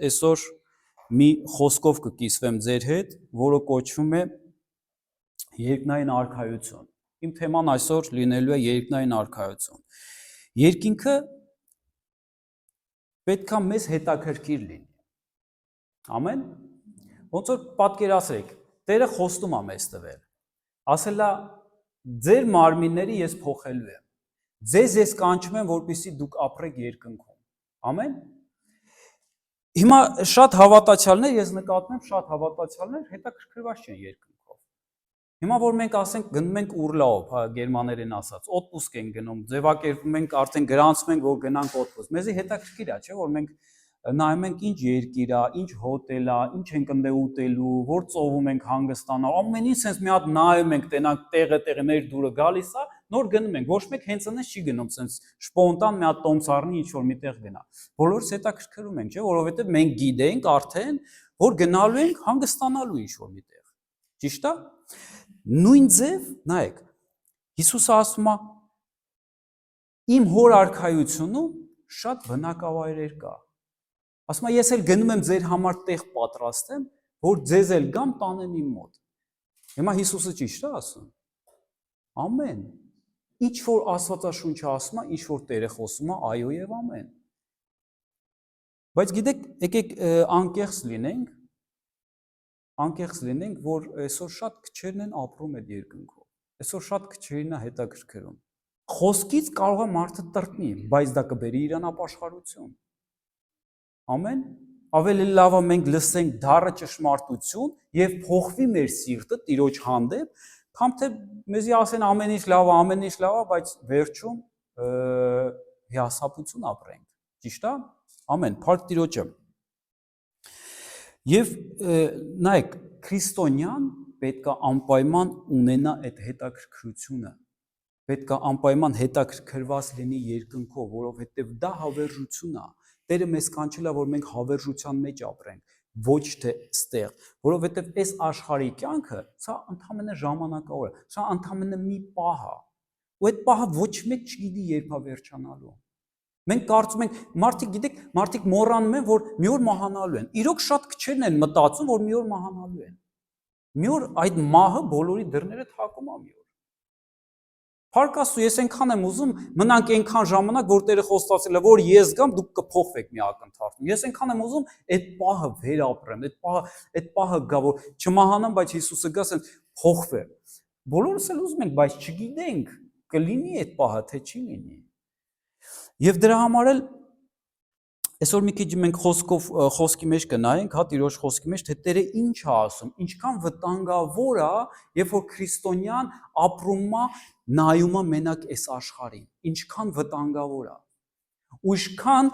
այսօր մի խոսքով կկիսվեմ ձեր հետ, որը կոչվում է երկնային արքայություն։ Իմ թեման այսօր լինելու է երկնային արքայություն։ Երկինքը պետք է մեզ հետաքրքիր լինի։ Ամեն։ Ոնց որ պատկերացրեք, Տերը խոստում է մեզ տվել։ Ասել է ձեր մարմինները ես փոխելու եմ։ Ձեզ ես կանչում եմ, որպեսզի դուք ապրեք երկնքում։ Ամեն։ Հիմա շատ հավատացյալներ, ես նկատում եմ շատ հավատացյալներ հետաքրքրված չեն երկնքով։ Հիմա որ մենք ասենք գնում ենք Ուրլաով, հա, գերմաներեն ասած, օտպուսկ ենք գնում, ձևակերպում ենք, արդեն գրանցում ենք, որ գնանք օտպուսկ։ Մեզի հետաքրքիր է, չէ՞, որ մենք նայում ենք ինչ երկիր է, ինչ հոտել է, ինչ ենք ընդ ուտելու, որ ծովում ենք հանգստանալ, ամեն ինչ sense մի հատ նայում ենք, տենանք տեղը մեր դուրը գալիս է, նոր գնում ենք, ոչ մեկ հենց այնպես չի գնում, sense սպոնտան մի հատ տոմսարնի ինչ որ միտեղ գնա։ Բոլորս հետաքրքրում ենք, չէ՞, որովհետև մենք գիտենք արդեն, որ գնալու ենք հանգստանալու ինչ որ միտեղ։ Ճիշտ է։ Նույն ձև, նայեք, Հիսուսը ասում է իմ հոր արքայությունում շատ բնակավայրեր կա։ Ասում է ես էլ գնում եմ ձեր համար տեղ պատրաստեմ, որ ձեզ էլ գամ տանեմ իմ մոտ։ Հիմա Հիսուսը ճիշտ է ասում։ Ամեն։ Ինչ որ Աստվածաշունչը ասում է, ինչ որ Տերը խոսում է, այո եւ ամեն։ Բայց գիտեք, եկեք անկեղծ լինենք, որ այսօր շատ քչերն են ապրում այդ երկնքով։ Այսօր շատ քչերին է հետաքրքրում։ Խոսքից կարող է մարդը տրտնի, բայց դա կբերի իրան ապաշխարություն։ Ամեն։ Ավելի լավ է մենք լսենք դառը ճշմարտություն եւ փոխվի մեր սիրտը Տիրոջ հանդեպ, քան թե մեզի ասեն ամեն ինչ լավ է, բայց վերջում հիասթափություն ապրենք։ Ճիշտ է։ Ամեն, փառք Տիրոջը։ Եվ նայեք, քրիստոնյան պետք է անպայման ունենա այդ հետաքրքրությունը։ Պետք է անպայման հետաքրքրված լինի երկնքով, որովհետև դա հավերժություն է։ Տերը մեզ կանչել է, որ մենք հավերժության մեջ ապրենք, ոչ թե ստեղ, որովհետև այս աշխարհի կյանքը սա ընդամենը ժամանակավոր է, սա ընդամենը մի պահ է։ Ու այդ պահը ոչ մեկ չգիտի երբ է վերջանալու։ Մենք կարծում ենք, մարդիկ մոռանում են, որ մի օր մահանալու են։ Իրոք շատ քչերն են մտածում, որ մի օր մահանալու են։ Մի օր այդ մահը բոլորի դռները թակում է մի օր։ Փառք Աստծո, ես այնքան եմ ուզում մնանք այնքան ժամանակ, որ Տերը խոստացել է, որ ես գամ, դուք կփոխվեք մի ակնթարթում։ Ես այնքան եմ ուզում այդ պահը վերապրեմ, այդ պահը գա, որ չմահանամ, բայց Հիսուսը գա, ասեն փոխվեմ։ Բոլորս էլ ուզում ենք, բայց չգիտենք կլինի այդ պահը, թե չի լինի։ Եվ դրա համար էլ այսօր մի քիչ մենք խոսքի մեջ կնայենք, հա, Տիրոջ խոսքի մեջ, թե Տերը ինչ է ասում, ինչքան վտանգավոր է, երբ որ քրիստոնյան ապրում է, նայում է մենակ այս աշխարհին, ինչքան վտանգավոր է։ Ու ինչքան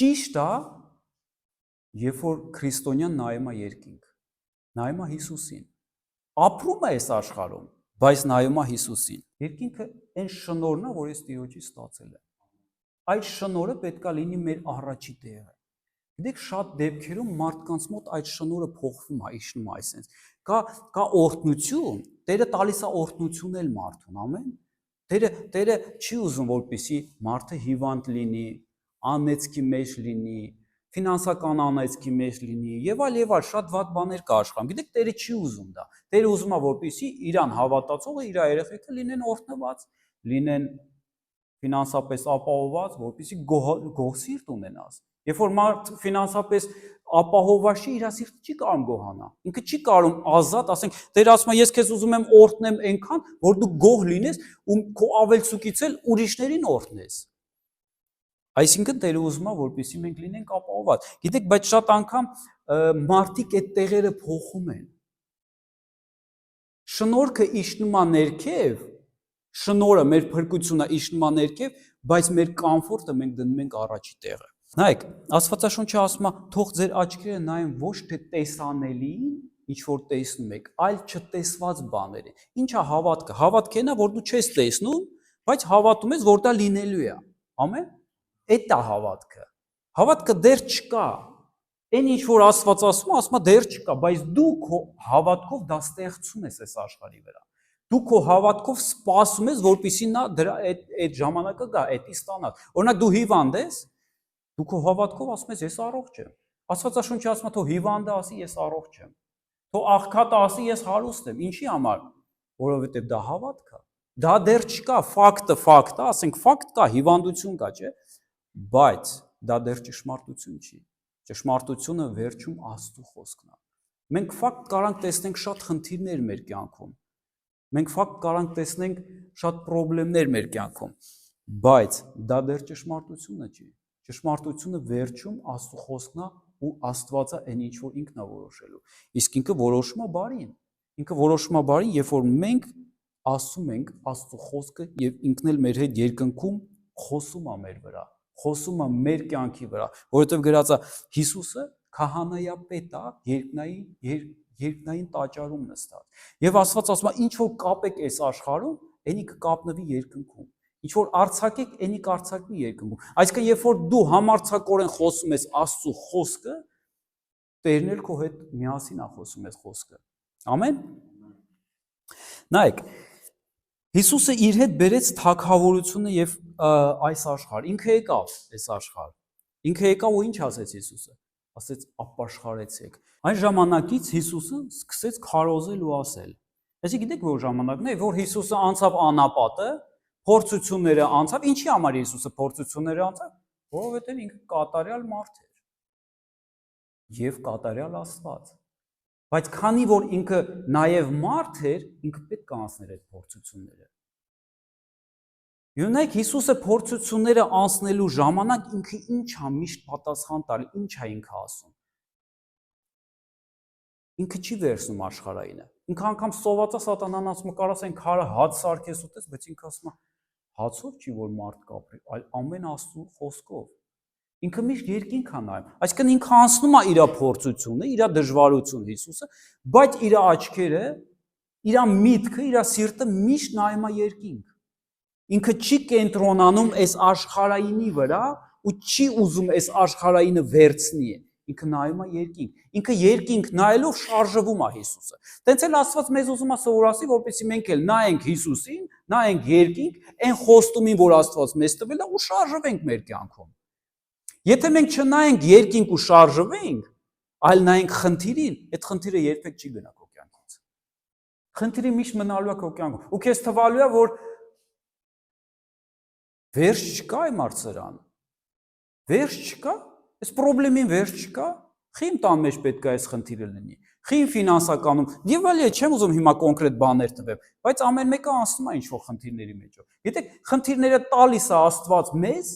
ճիշտ է, երբ որ քրիստոնյան նայում է երկինք, նայում է Հիսուսին, ապրում է այս աշխարհում, բայց նայում է Հիսուսին։ Երկինքը այն շնորհն է, որ ես Տիրոջից ստացել եմ։ Այդ շնորհը պետք է լինի մեր առաջի տեղը։ Գիտեք, շատ դեպքերում մարդկանց մոտ այդ շնորհը փոխվում է, իջնում է այսպես։ Կա օրհնություն, Տերը տալիս է օրհնություն էլ մարդուն, ամեն։ Տերը չի ուզում, որպեսզի մարդը հիվանդ լինի, անեծքի մեջ լինի, ֆինանսական անեծքի մեջ լինի, եւ այլ շատ վատ բաներ կա աշխարհում։ Գիտեք, Տերը չի ուզում դա։ Տերը ուզում է, որպեսզի իրան հավատացողը իր երեխեքը լինեն օրհնված, լինեն ֆինանսապես ապահովված, որպեսզի գոհ սիրտ ունենաս։ Երբ որ մարդ ֆինանսապես ապահովված չի, իր սիրտը չի կարող գոհանա։ Ինքը չի կարող ազատ, ասենք, Տերը ասում է, ես քեզ ուզում եմ օրհնեմ այնքան, որ դու գոհ լինես ու քո ավելցուկից էլ ուրիշներին օրհնես։ Այսինքն Տերը ուզում է, որպեսզի մենք լինենք ապահովված։ Գիտեք, բայց շատ անգամ մարդիկ այդ տեղերը փոխում են։ Շնորհքը իջնում է ներքև, շնորհը մեր փրկությունը իջնում է ներքև, բայց մեր կոմֆորտը մենք դնում ենք առաջի տեղը։ Նայեք, Աստվածաշունչը ասում է, թող ձեր աչքերը նայեն ոչ թե տեսանելին, ինչ որ տեսնում եք, այլ չտեսված բաներին։ Ինչ է հավատքը։ Հավատքը նա, որ դու չես տեսնում, բայց հավատում ես, որ դա լինելու է։ Ամեն։ Այդ է հավատքը։ Հավատքը դեռ չկա։ Այն ինչ որ Աստված ասում է, դեռ չկա, բայց դու քո հավատքով դա ստեղծում ես այս աշխարհի վրա։ Դու քո հավատքով սպասում ես, որպեսզի նա դրա այդ ժամանակը գա, էդի ստանաս։ Օրինակ դու հիվանդ ես, դու քո հավատքով ասում ես ես առողջ եմ։ Աստվածաշունչը ասում է թող հիվանդը ասի ես առողջ եմ։ Թող աղքատը ասի ես հարուստ եմ։ Ինչի համար? Որովհետև դա հավատք է։ Դա դեռ չկա, ֆակտը, ասենք ֆակտ կա, հիվանդություն կա, չէ՞։ Բայց դա դեռ ճշմարտություն չի։ Ճշմարտությունը վերջում Աստծո խոսքն է։ Մենք ֆակտ կարանք տեսնենք շատ խնդիրներ մեր կյանքում։ Մենք ֆակտ կարանք տեսնենք շատ խնդիրներ մեր կյանքում, բայց դա դեռ ճշմարտությունը չի։ Ճշմարտությունը վերջում Աստծո խոսքն է ու Աստվածը այն ինչ որ ինքն է որոշելու։ Իսկ ինքը որոշում է բարին։ Ինքը որոշում է բարին, երբ որ մենք ասում ենք Աստծո խոսքը եւ ինքն էլ մեր հետ երկնքում խոսում է մեր վրա, խոսում է մեր կյանքի վրա, որովհետեւ գրած է Հիսուսը քահանայապետ է երկնային տաճարում նստած։ Եվ Աստված ասում է, ինչ որ կապեք այս աշխարհում, այնի կկապնվի երկնքում։ Ինչ որ արցակեք, այնի կարցակվի երկնքում։ Այսինքն, երբ որ դու համարձակորեն խոսում ես Աստծո խոսքը, Տերն էլ քո հետ միասին է խոսում այս խոսքը։ Ամեն։ Նայեք, Հիսուսը իր հետ բերեց թագավորությունը եւ այս աշխարհ։ Ինքը եկավ այս աշխարհ։ Ինքը եկավ ու ինչ ասեց Հիսուսը։ Ասեց ապաշխարեցեք։ Այն ժամանակից Հիսուսը սկսեց քարոզել ու ասել։ Այսինքն գիտեք որ ժամանակն է, որ Հիսուսը անցավ անապատը, փորձությունները անցավ, ինչի համար Հիսուսը փորձությունները անցավ, որովհետև ինքը կատարյալ մարդ էր եւ կատարյալ Աստված։ Բայց քանի որ ինքը նաեւ մարդ էր, ինքը պետք է անցներ այդ փորձությունները։ Յունայք Հիսուսը փորձությունները անցնելու ժամանակ ինքը ինչ է միշտ պատասխան տալի, ինչ է ինքը ասում։ Ինքը չի վերցնում աշխարհայինը։ Ինքը անգամ սովածա սատանան ասում է, կարաս այն քարը հաց սարքես ուտես, բայց ինքը ասում է, հացով չի որ մարդ կապրի, այլ ամեն Աստծո խոսքով։ Ինքը միշտ երկինք է նայում։ Այսինքն ինքը անցնում է իր փորձությունը, իր դժվարությունը Հիսուսը, բայց իր աչքերը, իր միտքը, իր սիրտը միշտ նայում է երկինք։ Ինքը չի կենտրոնանում այս աշխարհայինի վրա ու չի ուզում այս աշխարհայինը վերցնի։ Ինքը նայում է երկինք։ Ինքը երկինք նայելով շարժվում է Հիսուսը։ Տենց էլ Աստված մեզ ուզում է սովորացի, որպեսզի մենք էլ նայենք Հիսուսին, նայենք երկինք, այն խոստումին, որ Աստված մեզ տվել է ու շարժվենք մեր կյանքում։ Եթե մենք չնայենք երկինք ու շարժվենք, այլ նայենք խնդիրին, այդ խնդիրը երբեք չի գնա քո կյանքից։ Խնդիրը միշտ մնալու է քո կյանքում։ Ու քեզ թվալու է, որ վերջ չկա այ մարցրան։ Վերջ չկա, այս խնդրին վերջ չկա։ Խին տան մեջ պետք է այս խնդիրը լինի։ Խին ֆինանսականում։ Եվ այլ չեմ ուզում հիմա կոնկրետ բաներ տվեմ, բայց ամեն մեկը անցնում է ինչ-որ խնդիրների մեջով։ Գիտեք, խնդիրները տալիս է Աստված մեզ,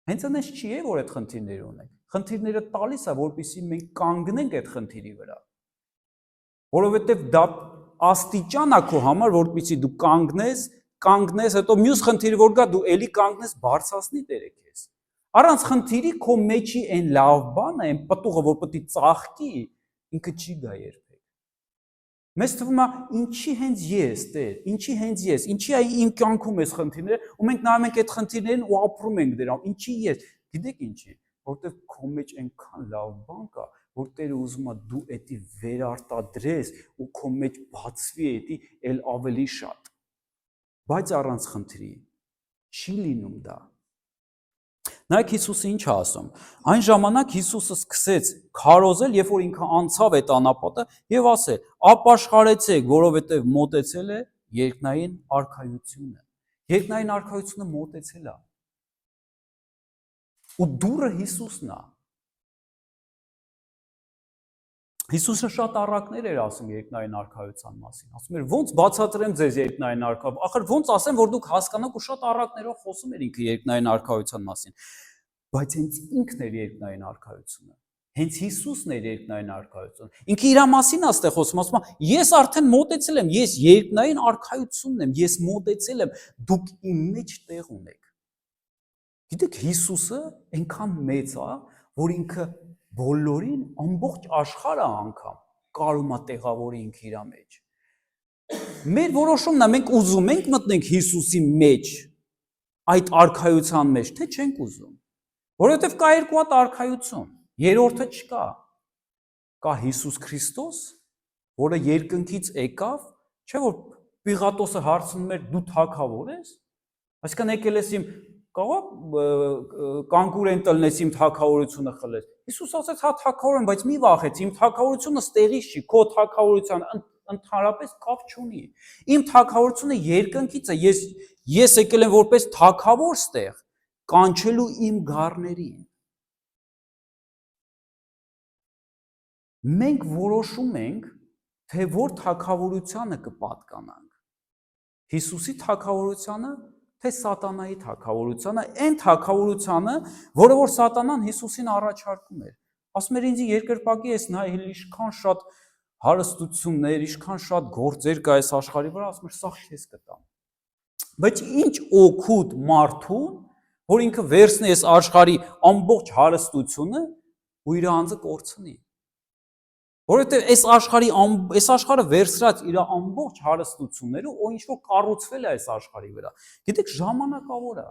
հենց այնպես չի է, որ այդ խնդիրները ունենք։ Խնդիրները տալիս է, որպեսզի մենք կանգնենք այդ խնդիրի վրա։ Որովհետև դա աստիճան է քո համար, որպեսզի դու կանգնես, հետո մյուս խնդիրը որ գա, դու էլի կանգնես, բարձրացնի Տերը քեզ։ Առանց խնդիրի քո մեջի այն լավ բանը, այն պտուղը, որ պետք է ծաղկի, ինքը չի գա երբեք։ Մեզ թվում է, ինչի հենց ես, Տեր, ինչի հենց ես, ինչի է իմ կյանքում այս խնդիրները, ու մենք նայում ենք այդ խնդիրներին ու ապրում ենք դրանով, ինչի ես։ Գիտեք ինչի, որտեղ քո մեջ այնքան լավ բան կա, որ Տերը ուզում է դու էդի վերարտադրես ու քո մեջ բացվի էդի էլ ավելի շատ։ Բայց առանց խնդրի չի լինում դա։ Նայեք Հիսուսը ինչ է ասում։ Այն ժամանակ Հիսուսը սկսեց քարոզել, երբ որ ինքը անցավ այդ անապատը եւ ասել. «Ապաշխարեցեք, որովհետեւ մոտեցել է երկնային արքայությունը»։ Երկնային արքայությունը մոտեցել է։ Ու դուրը Հիսուսն է։ Հիսուսը շատ առակներ էր ասում երկնային արքայության մասին։ Ասում էր, ոնց բացատրեմ ձեզ երկնային արքայություն։ Ախր ոնց ասեմ, որ դուք հասկանաք ու շատ առակներով խոսում էր ինքը երկնային արքայության մասին։ Բայց հենց ինքն էր երկնային արքայությունը։ Հենց Հիսուսն էր երկնային արքայությունը։ Ինքը իր մասին է ստեղ խոսում, ասում է, ես արդեն մոտեցել եմ, ես երկնային արքայությունն եմ, ես մոտեցել եմ, դուք իմ մեջ տեղ ունեք։ Գիտեք, Հիսուսը այնքան մեծ է, որ ինքը բոլորին ամբողջ աշխարհը անգամ կարում է տեղավորի ինքը իր մեջ։ Մեր որոշումն է, մենք ուզում ենք մտնենք Հիսուսի մեջ, այդ արքայության մեջ, թե չենք ուզում։ Որովհետև կա երկու հատ արքայություն, երրորդը չկա։ Կա Հիսուս Քրիստոս, որը երկնքից եկավ, չէ՞ որ Պիղատոսը հարցնում էր դու թագավոր ես։ Այսինքն եկել ես իմ կարող կանկուրեն տնես իմ թագավորությունը խլես։ Հիսուս ասաց հա թագավոր եմ, բայց մի վախեց, իմ թագավորությունը ստեղից չի, քո թագավորության ընդհանրապես կապ չունի։ Իմ թագավորությունը երկնքից է, ես եկել եմ որպես թագավոր ստեղ կանչելու իմ գառներին։ Մենք որոշում ենք, թե որ թագավորությանը կպատկանանք։ Հիսուսի թագավորությանը, թե սատանայի թագավորությանը, այն թագավորությանը, որը որ սատանան Հիսուսին առաջարկում էր։ Ասում էր ինձ երկրպագի ես նայել ինչքան շատ հարստություններ, ինչքան շատ գործեր կա այս աշխարհի վրա, ասում էր սա քեզ կտամ։ Բայց ինչ օգուտ մարդուն, որ ինքը վերցնի այս աշխարհի ամբողջ հարստությունը ու իր անձը կորցնի։ Որովհետև այս աշխարհը վերցրած իր ամբողջ հարստությունները ու ինչ որ կառուցվել է այս աշխարհի վրա։ Գիտեք, ժամանակավոր է։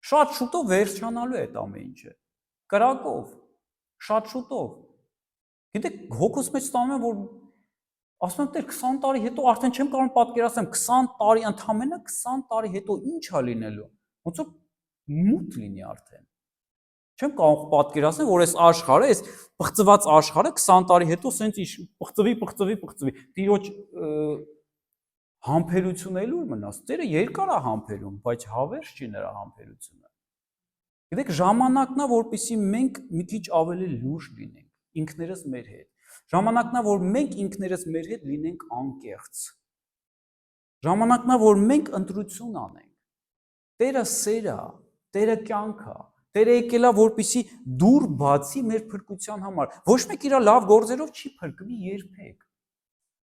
Շատ շուտով վերջանալու է այդ ամեն ինչը։ Կրակով, շատ շուտով։ Գիտեք, հոգուս մեջ ստանում եմ, որ ասում եմ, դեր 20 տարի հետո արդեն չեմ կարող պատկերացնել 20 տարի ընդամենը 20 տարի հետո ինչ է լինելու։ Ոնց որ մութ լինի արդեն։ Չեմ կարող պատկերացնել, որ այս աշխարհը, այս բղծված աշխարհը 20 տարի հետո սենց ինչ բղծվի։ Տիրոջ համբերությունը էլ ուր մնաց։ Տերը երկար է համբերում, բայց հավերժ չի նրա համբերությունը։ Գիտեք, ժամանակն է, որպեսզի մենք մի քիչ ավելի լուրջ լինենք ինքներս մեր հետ։ Ժամանակն է, որ մենք ինքներս մեր հետ լինենք անկեղծ։ Ժամանակն է, որ մենք ընտրություն անենք։ Տերը սեր է, Տերը կյանք է։ Տերը եկել է, որպեսզի դուր բացի մեր փրկության համար։ Ոչ մեկ իր լավ գործերով չի փրկվի երբեք։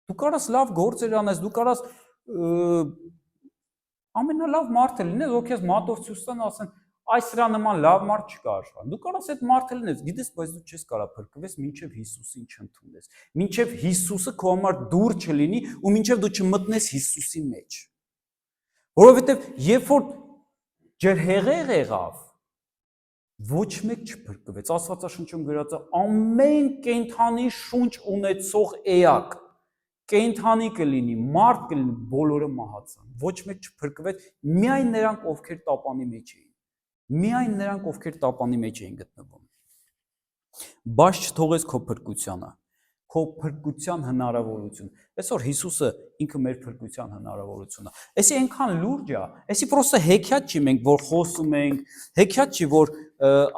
Դու կարաս լավ գործեր անես, դու կարաս ամենալավ մարդը լինես, որ քեզ մատով ցույց տան, ասեն, այս սրա նման լավ մարդ չկա աշխարհում։ Դու կարաս այդ մարդը լինես, գիտես, բայց դու չես կարա փրկվես, մինչև Հիսուսին չընդունես։ Մինչև Հիսուսը քո համար դուր չլինի ու մինչև դու չմտնես Հիսուսի մեջ։ Որովհետև երբ որ ջրհեղեղ եղավ, ոչ մեկ չփրկվեց։ Աստվածաշնչում գրած է ամեն կենդանի շունչ ունեցող էակ կենդանի կլինի, մարդ կլինի, բոլորը մահացան։ Ոչ մեկ չփրկվեց, միայն նրանք, ովքեր տապանի մեջ էին։ Միայն նրանք, ովքեր տապանի մեջ էին գտնվում։ Բաց չթողես քո փրկությանը, քո փրկության հնարավորություն։ Այսօր Հիսուսը ինքը մեր փրկության հնարավորությունն է։ Էսի այնքան լուրջ է, էսի պրոստը հեքիաթ չի մենք որ խոսում ենք, հեքիաթ չի որ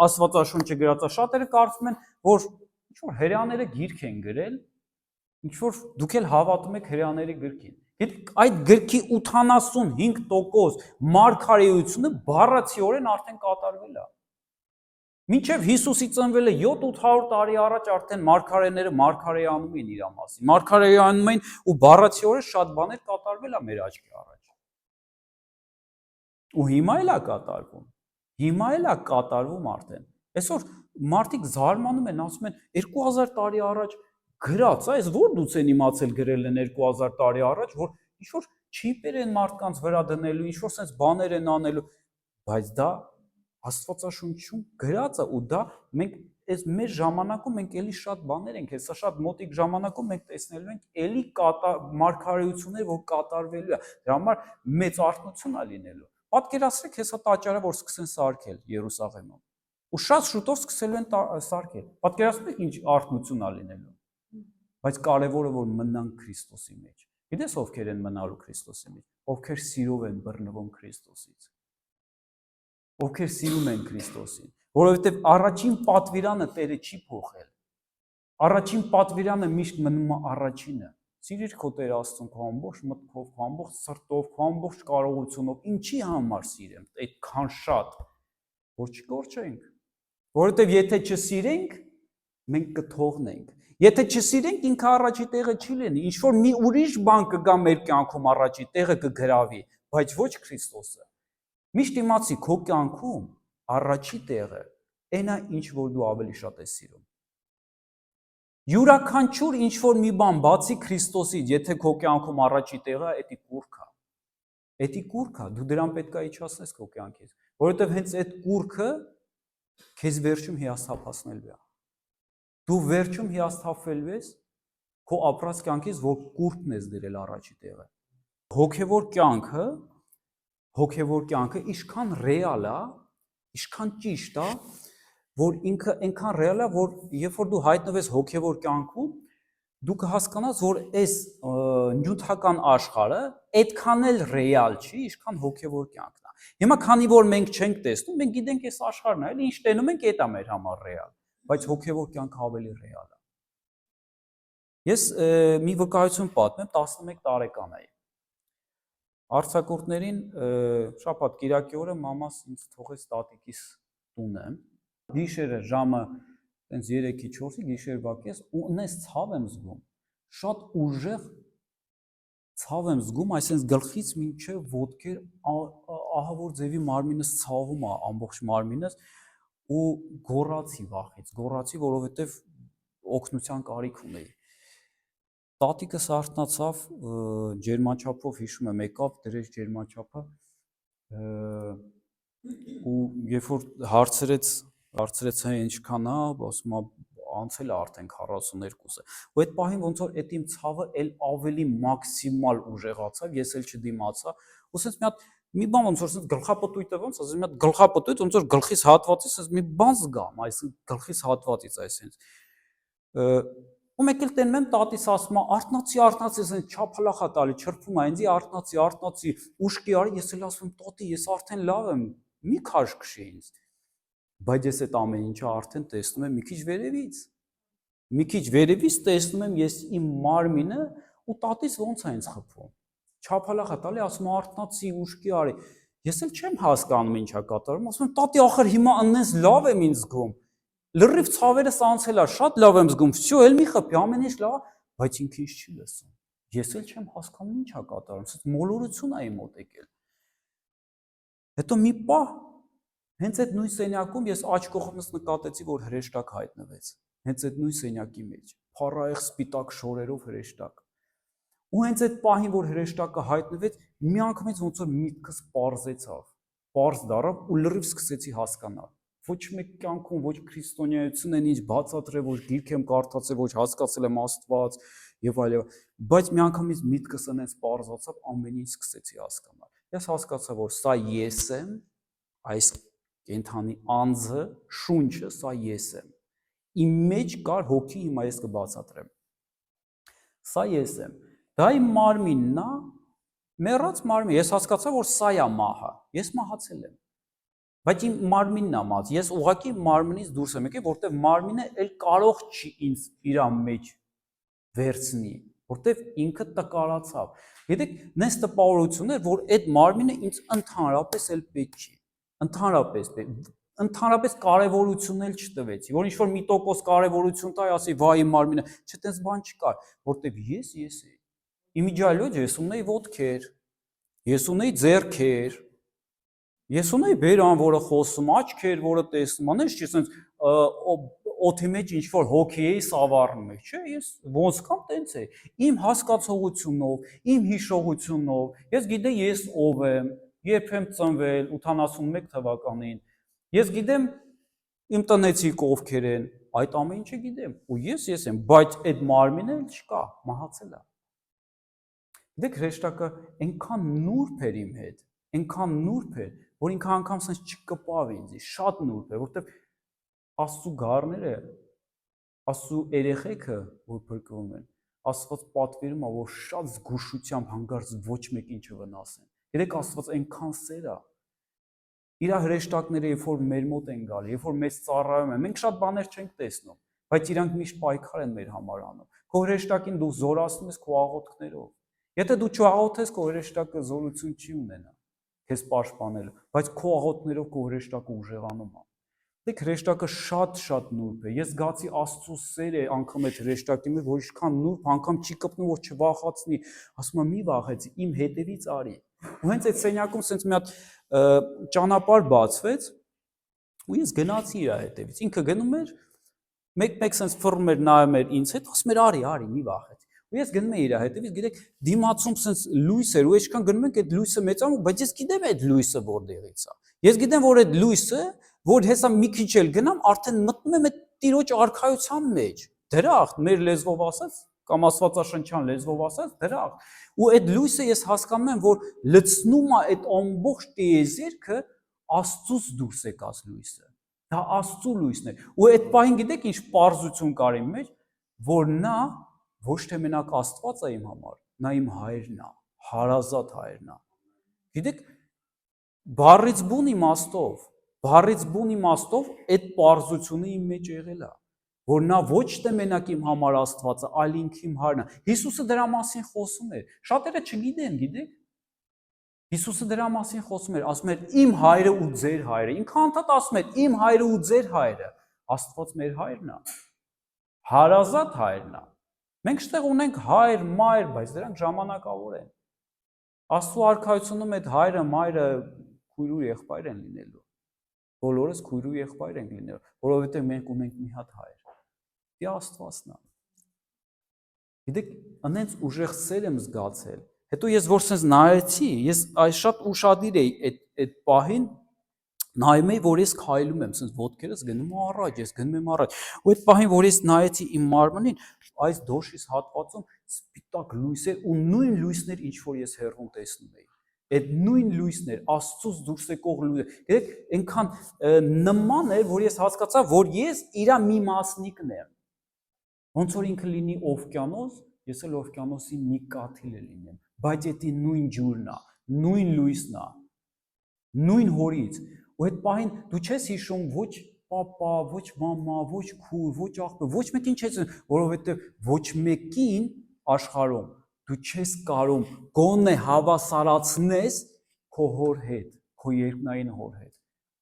Աստվածաշունչը գրած է, շատերը կարծում են, որ ինչ որ հրեաները գիրք են գրել, ինչ որ դուք էլ հավատում եք հրեաների գրքին։ Գիտեք, այդ գրքի 85% մարգարեությունը բառացիորեն արդեն կատարվել է։ Մինչև Հիսուսի ծնվելը 700-800 տարի առաջ արդեն մարգարեները մարգարեանում էին իր մասին։ Մարգարեանում էին ու բառացիորեն շատ բաներ կատարվել է մեր աչքի առաջ։ Ու հիմա էլ է կատարվում։ Հիմա էլ է կատարվում արդեն։ Այսօր մարդիկ զարմանում են, ասում են 2000 տարի առաջ գրած, այս որ դուց են իմացել գրել են 2000 տարի առաջ, որ ինչ որ չիպեր են մարդկանց վրա դնելու, ինչ որ sense բաներ են անելու, բայց դա Աստվածաշունչում գրած է ու դա մենք այս մեր ժամանակում մենք էլի շատ բաներ ենք, հեսա շատ մոտիկ ժամանակում մենք տեսնելու ենք էլի մարգարեություններ, որ կատարվելու է։ Դրա համար մեծ արթնություն է լինելու։ Պատկերացրեք հեսա տաճարը, որ սկսեն սարքել Երուսաղեմում։ Ու շատ շուտով սկսելու են սարքել։ Պատկերացնում եք ինչ արթնություն է լինելու։ Բայց կարևորը որ մնանք Քրիստոսի մեջ։ Գիտես ովքեր են մնալու Քրիստոսի մեջ, ովքեր սիրով են բռնվում Քրիստոսից։ Ովքեր սիրում են Քրիստոսին, որովհետև առաջին պատվիրանը Տերը չի փոխել։ Առաջին պատվիրանը միշտ մնում է առաջինը։ Սիրիր քո Տեր Աստծուն քո ամբողջ մտքով, քո ամբողջ սրտով, քո ամբողջ կարողությունով, ինչի համար սիրեմ, այդքան շատ, որ չկորչենք։ Որովհետև եթե չսիրենք, մենք կթողնենք։ Եթե չսիրենք, ինքը առաջի տեղը չի լինի, ինչ որ մի ուրիշ բան կգա մեր կյանքում առաջի տեղը կգրավի, բայց ոչ Քրիստոսը։ Միշտ իմացի քո կյանքում առաջի տեղը այն է, ինչ որ դու ավելի շատ ես սիրում։ Յուրաքանչյուր ինչ որ մի բան բացի Քրիստոսից, եթե քո կյանքում առաջի տեղը է, դա կուրք է։ Դա կուրք է, դու դրան պետք է իջացնես քո կյանքից, որովհետև հենց այդ կուրքը քեզ վերջում հիասթափացնելու է։ Դու վերջում հիասթափվելու ես քո ապրած կյանքից, որ կուրքն ես դրել առաջի տեղը։ հոգևոր կյանքը ինչքան ռեալ է, ինչքան ճիշտ է, որ ինքը այնքան ռեալ է, որ երբ որ դու հայտնվես հոգևոր կյանքում, դու կհասկանաս, որ այս նյութական աշխարհը այդքան էլ ռեալ չի, ինչքան հոգևոր կյանքն է։ Հիմա քանի որ մենք չենք տեսնում, մենք գիտենք այս աշխարհն է, էլի ինչ տենում ենք, դա մեր համար ռեալ, բայց հոգևոր կյանքը ավելի ռեալ է։ Ես մի վկայություն պատմեմ, 11 տարեկան էի։ Արձակուրդներին շաբաթ կիրակի օրը մամաս ինձ թողեց տատիկիս տունը։ Գիշերը ժամը տենց 3-ի 4-ի գիշերվա կես ու ունես ցավ եմ զգում։ Շատ ուժեղ ցավ եմ զգում, այսինքն գլխից մինչև ոտքեր ահա որ ձևի մարմինս ցավում է ամբողջ մարմինս ու գոռացի վախից, որովհետև օգնության կարիք ունեի։ Տատիկս արթնացավ, ջերմաչափով հիշում եմ եկավ, դրեց ջերմաչափը ու երբ որ հարցրեց հա ինչքան է, ասում է անցել է արդեն 42-ը։ Ու այդ պահին ոնց որ այդ իմ ցավը էլ ավելի մաքսիմալ ուժեղացավ, ես էլ չդիմացա, ու ասես մի բան ոնց որ ասես գլխապտույտը ոնց, ասես մի հատ գլխապտույտ ոնց որ գլխիս հատվածից ասես մի բան զգամ, այսինքն գլխիս հատվածից այսինքն ու մեկ էլ տենում եմ տատիս ասում է արթնացի, ասես չափալախա տալի, չրփում է, ինձի արթնացի, ուշքի արի, ես էլ ասում եմ տատի, ես արդեն լավ եմ, մի քաշքշի ինձ։ Բայց ես այդ ամեն ինչը արդեն տեսնում եմ մի քիչ վերևից տեսնում եմ ես իմ մարմինը ու տատիս ոնց է ինձ խփում։ Չափալախա տալի, ասում է արթնացի, ուշքի արի։ Ես էլ չեմ հասկանում ինչա կատարում, ասում եմ տատի ախր հիմա աննես լավ եմ ինձ զգում։ Լրիվ ցավերս անցել է, շատ լավ եմ զգում, всё, էլ մի խփի, ամեն ինչ լավ է, բայց ինքը ինձ չի լսում։ Ես էլ չեմ հասկանում ինչա կատարում, ասես մոլորություն է իմ մոտ եկել։ Հետո մի պահ հենց այդ նույն սենյակում ես աջ կողմս նկատեցի, որ հրեշտակ հայտնվեց։ Հենց այդ նույն սենյակի մեջ, փառահեղ սպիտակ շորերով հրեշտակ։ Ու հենց այդ պահին, որ հրեշտակը հայտնվեց, միանգամից ոնց որ միտքս պարզեցավ, պարզ դառավ ու լրիվ սկսեցի հասկանալ։ Ոչ մեկ կյանքում, ոչ քրիստոնեություն են ինչ բացատրել, ոչ գիրք եմ կարդացել, ոչ հասկացել եմ Աստված եւ այլն, բայց միանգամից միտքս այնպես պարզացավ, ամեն ինչ սկսեցի հասկանալ։ Ես հասկացա, որ սա ես եմ, այս կենթանի անձը, շունչը, սա ես եմ։ Իմ մեջ կար հոգի, հիմա ես կբացատրեմ։ Սա ես եմ։ Դա իմ մարմինն է, մեռած մարմին։ Ես հասկացա, որ սա է մահը։ Ես մահացել եմ։ Բայց իմ մարմինն է մահաց։ Ես ուղղակի մարմինից դուրս եմ եկել, որտեղ մարմինը էլ կարող չի ինձ իր մեջ վերցնի, որտեղ ինքը տկարացավ։ Գիտեք, նես տպավորություն է, որ այդ մարմինը ինձ ընդհանրապես էլ պետք չի։ Ընդհանրապես կարևորություն էլ չտվեցի, որ ինչ-որ 1% կարևորություն տա, ասի, վայ իմ մարմինը, չտես բան չկար, որտեղ ես էի։ Իմիջիալոջ ես ունեի ոտքեր, ես ունեի ձեռքեր, ես ունեի բերան, որը խոսում, աչքեր, որը տեսնում, անես չի, ասենց օդի մեջ ինչ-որ հոգի էի սավառնում է, չէ, ես ոնց կամ տենց է, իմ հասկացողությունով, իմ հիշողությունով, ես գիտեմ ես ով եմ, երբ եմ ծնվել 81 թվականին, ես գիտեմ իմ տնեցիք ովքեր են, այդ ամեն ինչը գիտեմ, ու ես եմ, բայց այդ մարմինը չկա, մահացել է։ Գիտեք, հրեշտակը այնքան նուրբ էր իմ հետ, այնքան նուրբ էր, որ ինքը անգամ սենց չկպավ ինձի, շատ նուրբ է, որտեղ Աստծու գառները, Աստծու երեխեքը, որ փրկվում են, Աստված պատվիրում է, որ շատ զգուշությամբ հանկարծ ոչ մեկին չվնասեն։ Գիտեք, Աստված այնքան սեր է։ Իր հրեշտակները, երբ որ մեր մոտ են գալի, երբ որ մեզ ծառայում են, մենք շատ բաներ չենք տեսնում, բայց իրանք միշտ պայքար են մեր համար անում։ Քո հրեշտակին դու զորացնում ես քո աղոթքներով։ Եթե դու չաղոթես, քո հրեշտակը զորություն չի ունենա քեզ պաշտպանելու, բայց քո աղոթքներով քո հրեշտակը ուժեղանում է։ Դեք հրեշտակը շատ նուրբ է։ Ես զգացի Աստծո սերը անգամ այդ հրեշտակի մեջ, որ ինչքան նուրբ, անգամ չի կպնում, որ չվախացնի։ Ասում եմ՝ մի վախեցի, իմ հետևից արի։ Ու հենց այդ սենյակում սենց մի հատ ճանապարհ բացվեց, ու ես գնացի իր հետևից։ Ինքը գնում էր, մեկ սենց ֆռում էր, նայում էր ինձ հետ, ասում էր՝ արի, մի վախեցի։ Ու ես գնում եի իր հետևից, գիտեք, դիմացում սենց լույս էր, ու այսքան գնում ենք այդ լույսը մեծանում, բայց ես գիտեմ այդ լույսը որտեղից է։ Ես գիտեմ, որ այդ լույսը, որ հեսա մի քիչ էլ գնամ, արդեն մտնում եմ այդ տիրոջ արքայության մեջ։ Դրախտ, մեր լեզվով ասած, կամ աստվածաշնչյան լեզվով ասած դրախտ։ Ու այդ լույսը ես հասկանում եմ, որ լցնում է այդ ամբողջ տիեզերքը Աստծուց դուրս եկած լույսը։ Դա Աստծու լույսն է։ Ու այդ պահին գիտեք ինչ պարզություն կար իմ մեջ, որ նա ոչ թե մենակ Աստված է իմ համար, նա իմ հայրն է, հարազատ հայրն է։ Գիտեք, բառից բուն իմաստով այդ պարզությունը իմ մեջ եղել է, որ նա ոչ թե մենակ իմ համար Աստված է, այլ ինք իմ հայրն է։ Հիսուսը դրա մասին խոսում էր։ Շատերը չգիտեն, գիտեք։ Հիսուսը դրա մասին խոսում էր, ասում էր իմ հայրը ու ձեր հայրը։ Ինքը անդադ ասում էր իմ հայրը ու ձեր հայրը։ Աստված մեր հայրն է։ Հարազատ հայրն է։ Մենք շտեղ ունենք հայր, մայր, բայց դրանք ժամանակավոր են։ Աստծո արքայությունում այդ հայրը, մայրը քույր ու եղբայր են լինելու։ Բոլորս քույր ու եղբայր ենք լինելու, որովհետև մենք ունենք մի հատ հայր։ Դա Աստվածն է։ Գիտեք, անենց ուժեղ սեր եմ զգացել։ Հետո ես որ sense նայեցի, ես այս շատ ուշադիր էի այդ պահին նայում էի, որ ես քայլում եմ, sense ոտքերս գնում եմ առաջ, ես գնում եմ առաջ։ Ու այդ պահին որ ես նայեցի իմ մարմնին, այս դոշիս հատվածում սպիտակ լույսեր ու նույն լույսներ, ինչ որ ես հեռվում տեսնում էի։ Այդ նույն լույսներ, Աստծուց դուրս եկող լույսեր։ Գիտեք, այնքան նման է, որ ես հասկացա, որ ես իրա մի մասնիկն եմ։ Ոնց որ ինքը լինի օվկիանոս, ես էլ օվկիանոսի մի կաթիլ լինեմ, բայց դա նույն ջուրն է, նույն լույսն է, նույն հորից։ Ու այդ պահին դու չես հիշում ոչ պապա, ոչ մամա, ոչ քույր, ոչ աղբյուր, ոչ մեկին չես, որովհետև ոչ մեկին աշխարհում դու չես կարող գոնե հավասարացնես քո հոր հետ, քո երկնային հոր հետ։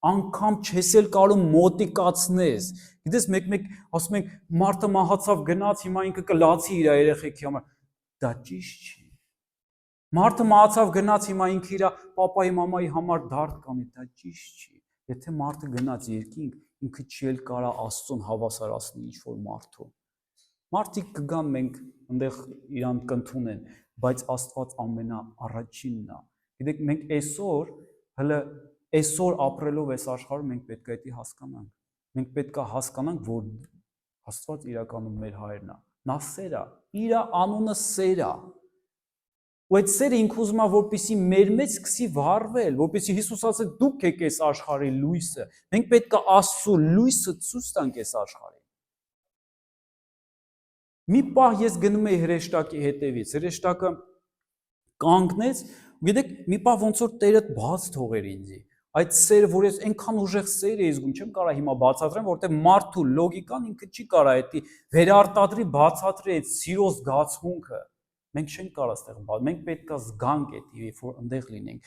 Անգամ չես էլ կարող մոտիկացնես։ Գիտես, մեկ ասում ենք մարդը մահացավ, գնաց, հիմա ինքը կլացի իր երեխեքի համար։ Դա ճիշտ չի։ Մարդը մահացավ, գնաց, հիմա ինքը իր պապայի, մամայի համար դարդ կանի, դա ճիշտ չի։ Եթե մարդը գնաց երկինք, ինքը չի էլ կարա Աստծուն հավասարացնի ինչ-որ մարդու։ Մարդիկ կգան, մենք այնտեղ իրան կընդունեն, բայց Աստված ամենաառաջինն է։ Գիտեք, մենք այսօր ապրելով այս աշխարհում մենք պետք է դա հասկանանք։ Մենք պետք է հասկանանք, որ Աստված իրականում մեր հայրն է։ Նա սեր է, իր անունը սեր է։ Ու այդ սերը ինքը ուզում է, որպեսզի մեր մեջ սկսի վառվել, որպեսզի Հիսուս ասել դուք եք այս աշխարհի լույսը։ Մենք պետք է Աստծո լույսը ցույց տանք այս աշխարհին։ Մի պահ ես գնում էի հրեշտակի հետևից, հրեշտակը կանգնեց, գիտեք, մի պահ ոնց որ Տերը բաց թողեր ինձի։ Այդ սերը, որ ես այնքան ուժեղ սեր էի զգում, չեմ կարող հիմա բացատրեմ, որտեղ մարդու լոգիկան ինքը չի կարող դա վերարտադրի, բացատրի այդ սիրո զգացմունքը։ Մենք չենք կարող այստեղ, մենք պետք է զգանք դա, երբ որ այնտեղ լինենք։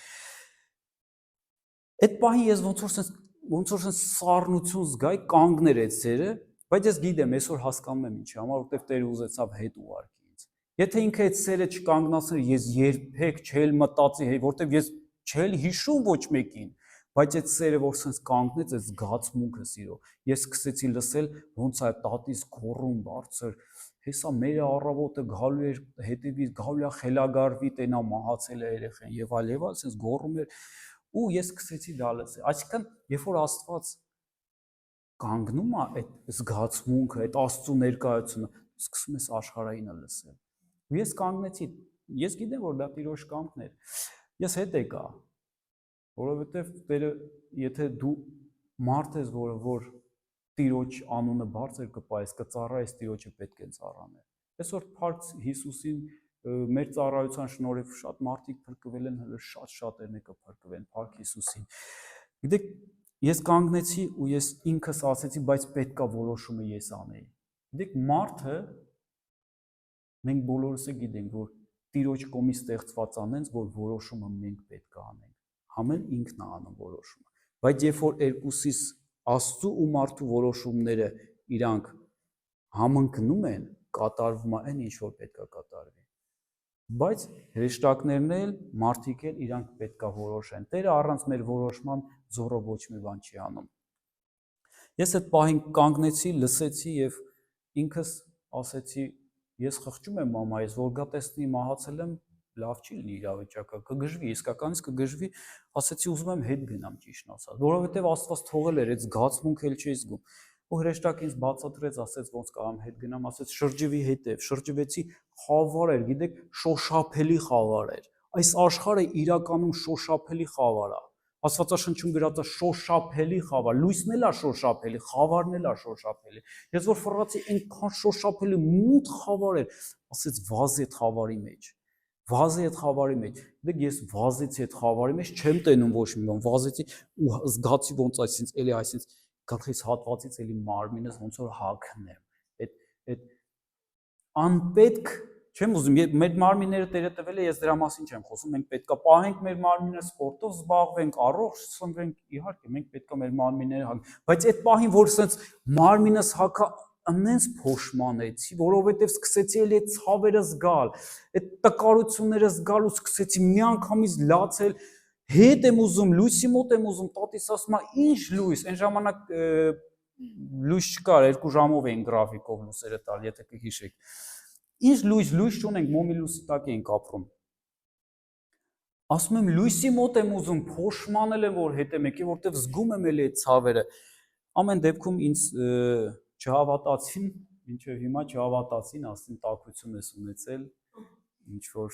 Այդ պահին ես ոնց որ սառնություն զգայի, կանգներ այդ սերը, բայց ես գիտեմ, այսօր հասկանում եմ ինչի համար, որտեղ Տերը ուզեցավ հետ ուղարկի ինձ։ Եթե ինքը այդ սերը չկանգնացներ, ես երբեք չել մտածի, որտեղ ես չել հիշում ոչ մեկին, բայց այդ սերը որ sense կանգնեց, այդ զգացմունքը սիրո, ես սկսեցի լսել ոնց է տատիս գոռում բարձր, հեսա մեր առավոտը գալու էր հետևից, գալու է խելագարվի, տենա մահացել է երեխան եւ այլ, sense գոռում էր, ու ես սկսեցի դա լսել։ Այսինքն, երբ որ Աստված կանգնում է այդ զգացմունքը, այդ Աստծո ներկայությունը, սկսում ես աշխարհայինը լսել։ Ու ես կանգնեցի, ես գիտեմ, որ դա Տիրոջ կամքն էր։ Ես հետ եկա, որովհետև Տերը, եթե դու մարդ ես, որ Տիրոջ անունը բարձր կպայես, կծառայես, Տիրոջը պետք է ծառանել։ Այսօր փառք Հիսուսին, մեր ծառայության շնորհիվ շատ մարդիկ փրկվել են, հələ շատ-շատերն կփրկվեն, փառք Հիսուսին։ Գիտեք, ես կանգնեցի ու ես ինքս ասեցի, բայց պետքա որոշումը ես անեի։ Գիտեք, մարդը մենք բոլորս գիտենք, որ Տիրոջ կողմից ստեղծված անենց, որ որոշումը մենք պետք է անենք։ Համեն ինքն է անում որոշումը։ Բայց երբ որ երկուսից Աստծո ու մարդու որոշումները իրանք համընկնում են, կատարվում է այն ինչ որ պետք է կատարվի։ Բայց հրեշտակներն էլ, մարդիկ էլ իրանք պետք է որոշեն։ Տերը առանց մեր որոշման զոռը ոչ մի բան չի անում։ Ես այդ պահին կանգնեցի, լսեցի եւ ինքս ասեցի, ես խղճում եմ մամայից, որ գա տեսնի մահացել եմ, լավ չի լինի իրավիճակը, կգժվի, իսկականից կգժվի, ասեցի ուզում եմ հետ գնամ ճիշտն ասած, որովհետև Աստված թողել էր այդ զգացմունքը էլ չի զգում։ ու հրեշտակը ինձ բացատրեց, ասեց ոնց կարամ հետ գնամ, ասեց շրջվի հետև, շրջվեցի, խավար էր, գիտեք, շոշափելի խավար էր։ Այս աշխարհը իրականում շոշափելի խավար է։ Աստվածաշնչում գրած է շոշափելի խավար, լույսն էլ է շոշափելի, խավարն էլ է շոշափելի։ Ես որ ֆռացի այնքան շոշափելի մութ խավար էր, ասեց վազի այդ խավարի մեջ։ Վազի այդ խավարի մեջ։ Դեք ես վազեցի այդ խավարի մեջ, չեմ տենում ոչ մի բան, վազեցի ու զգացի ոնց այսինքն էլի այսինքն գլխից հատվածից էլի մարմինս ոնց որ հագնեմ։ Այդ անպետք չեմ ուզում, մեր մարմինները Տերը տվել է, ես դրա մասին չեմ խոսում, մենք պետքա պահենք մեր մարմինը, սպորտով զբաղվենք, առողջ սնվենք, իհարկե մենք պետքա մեր մարմինները հագենք, բայց այդ պահին որ սենց մարմինս հագա անենց փոշմանեցի, որովհետև սկսեցի էլի այդ ցավերը զգալ, այդ տկարությունները զգալ ու սկսեցի միանգամից լացել, հետ եմ ուզում, լույսի մոտ եմ ուզում, տատիս ասում է, ինչ լույս, այն ժամանակ լույս չկար, 2 ժամով էին գրաֆիկով լույսերը տալ, եթե կհիշեք։ Ինչ լույս չունենք, մոմի լույսի տակ ենք ապրում։ Ասում եմ լույսի մոտ եմ ուզում, փոշմանել եմ որ հետ եմ եկել, որտեվ զգում եմ էլի այդ ցավերը։ Ամեն դեպքում ինձ չհավատացին, մինչև հիմա չհավատացին, ասին տաքություն ես ունեցել, ինչ որ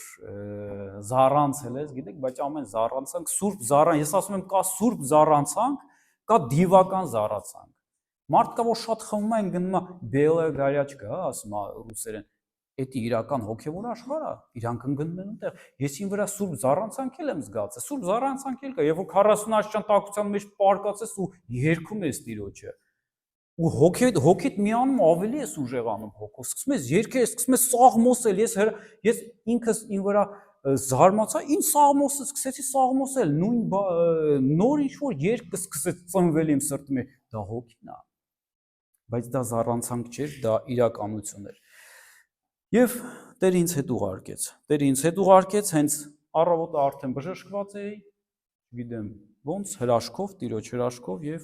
զառանցել ես, գիտեք, բայց ամեն զառանցանք սուրբ զառան, ես ասում եմ կա սուրբ զառանցանք, կա դիվական զառանցանք։ Մարդ կա որ շատ խմում են գնում է բելը գարյաչկա, հա, ասում է ռուսերեն։ Էդի իրական հոգևոր աշխարհ է, իրանք ընկնում են այնտեղ։ Ես ին վրա սուրբ զառանցանքել եմ զգացել, սուրբ զառանցանքել կա, երբ որ 40 աշճան տաքության մեջ պարկած ես ու երգում ես Տիրոջը։ Ու հոգիդ միանում ավելի ես ուժեղանում հոգով, սկսում ես երգել, սկսում ես սաղմոսել, ես ինքս ին վրա զարմացա, ինչ սաղմոսը սկսեցի սաղմոսել, նույն նոր ինչ որ երգ կսկսեց ծնվել իմ սրտի մեջ, դա հոգին է։ Բայց դա զառանցանք չէր, դա իրականություն էր։ Եվ Տերը ինձ հետ ուղարկեց։ Տերը ինձ հետ ուղարկեց, հենց առավոտը արդեն բժշկված էի, չգիտեմ ոնց, հրաշքով, Տիրոջ հրաշքով եւ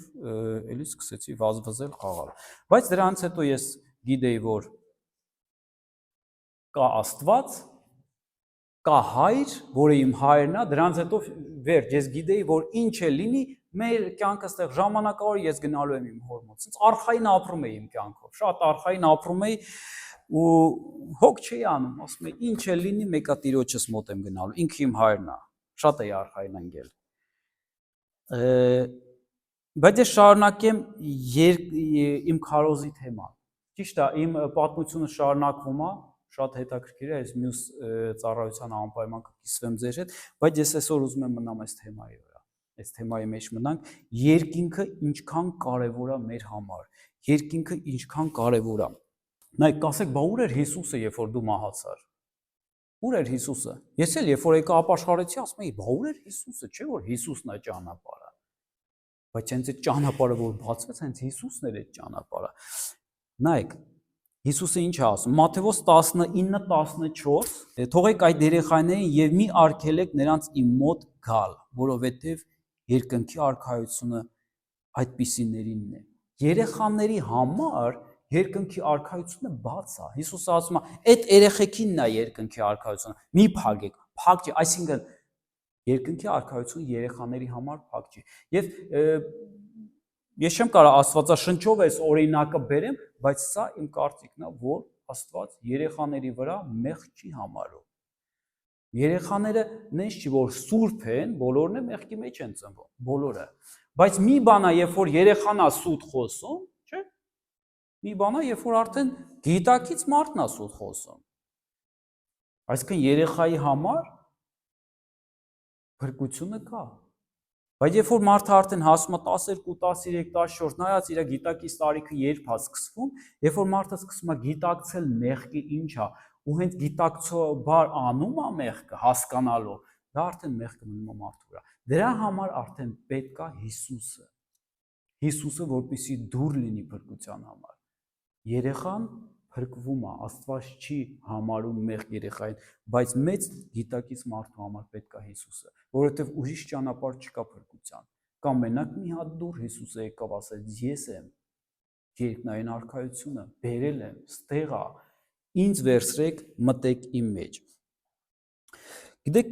էլի սկսեցի վազվզել, խաղալ։ Բայց դրանից հետո ես գիտեի, որ կա Աստված, կա Հայր, որը իմ հայրն է, դրանից հետո վերջ, ես գիտեի, որ ինչ է լինի, մեր կյանքը ստեղ ժամանակավոր ես գնալու եմ իմ հոր մոտ։ Սենց արխային ապրում էի իմ կյանքով, շատ արխային ապրում էի ու հոգ չի անում, ասում եմ, ինչ է լինի, մեկա Տիրոջս մոտ եմ գնալու, ինքը իմ հայրն է, շատ էի արխային ընկել։ Բայց ես շարունակեմ իմ քարոզի թեման։ Ճիշտ է, իմ պատմությունը շարունակվում է, շատ հետաքրքիր է, ես մյուս ծառայության անպայման կկիսվեմ ձեր հետ, բայց ես այսօր ուզում եմ մնամ այս թեմայի վրա։ Այս թեմայի մեջ մնանք, երկինքը ինչքան կարևոր է մեր համար։ Երկինքը ինչքան կարևոր է։ Նայեք, կասեք, բա ուր էր Հիսուսը, երբ որ դու մահացար։ Ուր էր Հիսուսը։ Ես էլ երբ որ եկա ապաշխարեցի, ասում էի, բա ուր էր Հիսուսը, չէ՞ որ Հիսուսն է ճանապարհը։ Բայց հենց այդ ճանապարհը որ բացվեց, հենց Հիսուսն էր այդ ճանապարհը։ Նայեք, Հիսուսը ինչ է ասում։ Մատթեոս 19:14, թողեք այդ երեխաներին եւ մի արգելեք նրանց իմ մոտ գալ, որովհետեւ երկնքի արքայությունը այդպիսիներինն է։ Երեխաների համար երկնքի արքայությունը բաց է։ Հիսուսը ասում է, այդ երեխեքինն է երկնքի արքայությունը։ Մի փակեք, փակ չի, այսինքն երկնքի արքայությունը երեխաների համար փակ չի։ Եվ ես չեմ կարող Աստվածաշնչով այս օրինակը բերեմ, բայց սա իմ կարծիքն է, որ Աստված երեխաների վրա մեղք չի համարում։ Երեխաները նենց չի, որ սուրբ են, բոլորն է մեղքի մեջ են ծնվում, բոլորը։ Բայց մի բան է, երբ որ երեխան է սուտ խոսում, չէ՞։ Մի բան է, երբ որ արդեն գիտակից մարդն է սուտ խոսում։ Այսինքն երեխայի համար փրկությունը կա։ Բայց երբ որ մարդը արդեն հասնում է 12, 13, 14, նայած իր գիտակից տարիքը երբ է սկսվում, երբ որ մարդը սկսում է գիտակցել մեղքը ինչ է, ու հենց գիտակցաբար անում է մեղքը, հասկանալով, դա արդեն մեղքը մնում է մարդու վրա։ Դրա համար արդեն պետք է Հիսուսը։ Հիսուսը, որպեսզի դուր լինի փրկության համար։ Երեխան փրկվում է, Աստված չի համարում մեղք երեխային, բայց մեծ գիտակից մարդու համար պետք է Հիսուսը, որովհետև ուրիշ ճանապարհ չկա փրկության։ Կամ մենակ մի հատ դուր Հիսուսը եկավ ասեց, ես եմ երկնային արքայությունը, բերել եմ, ստեղ է, ինձ վերցրեք, մտեք իմ մեջ։ Գիտեք,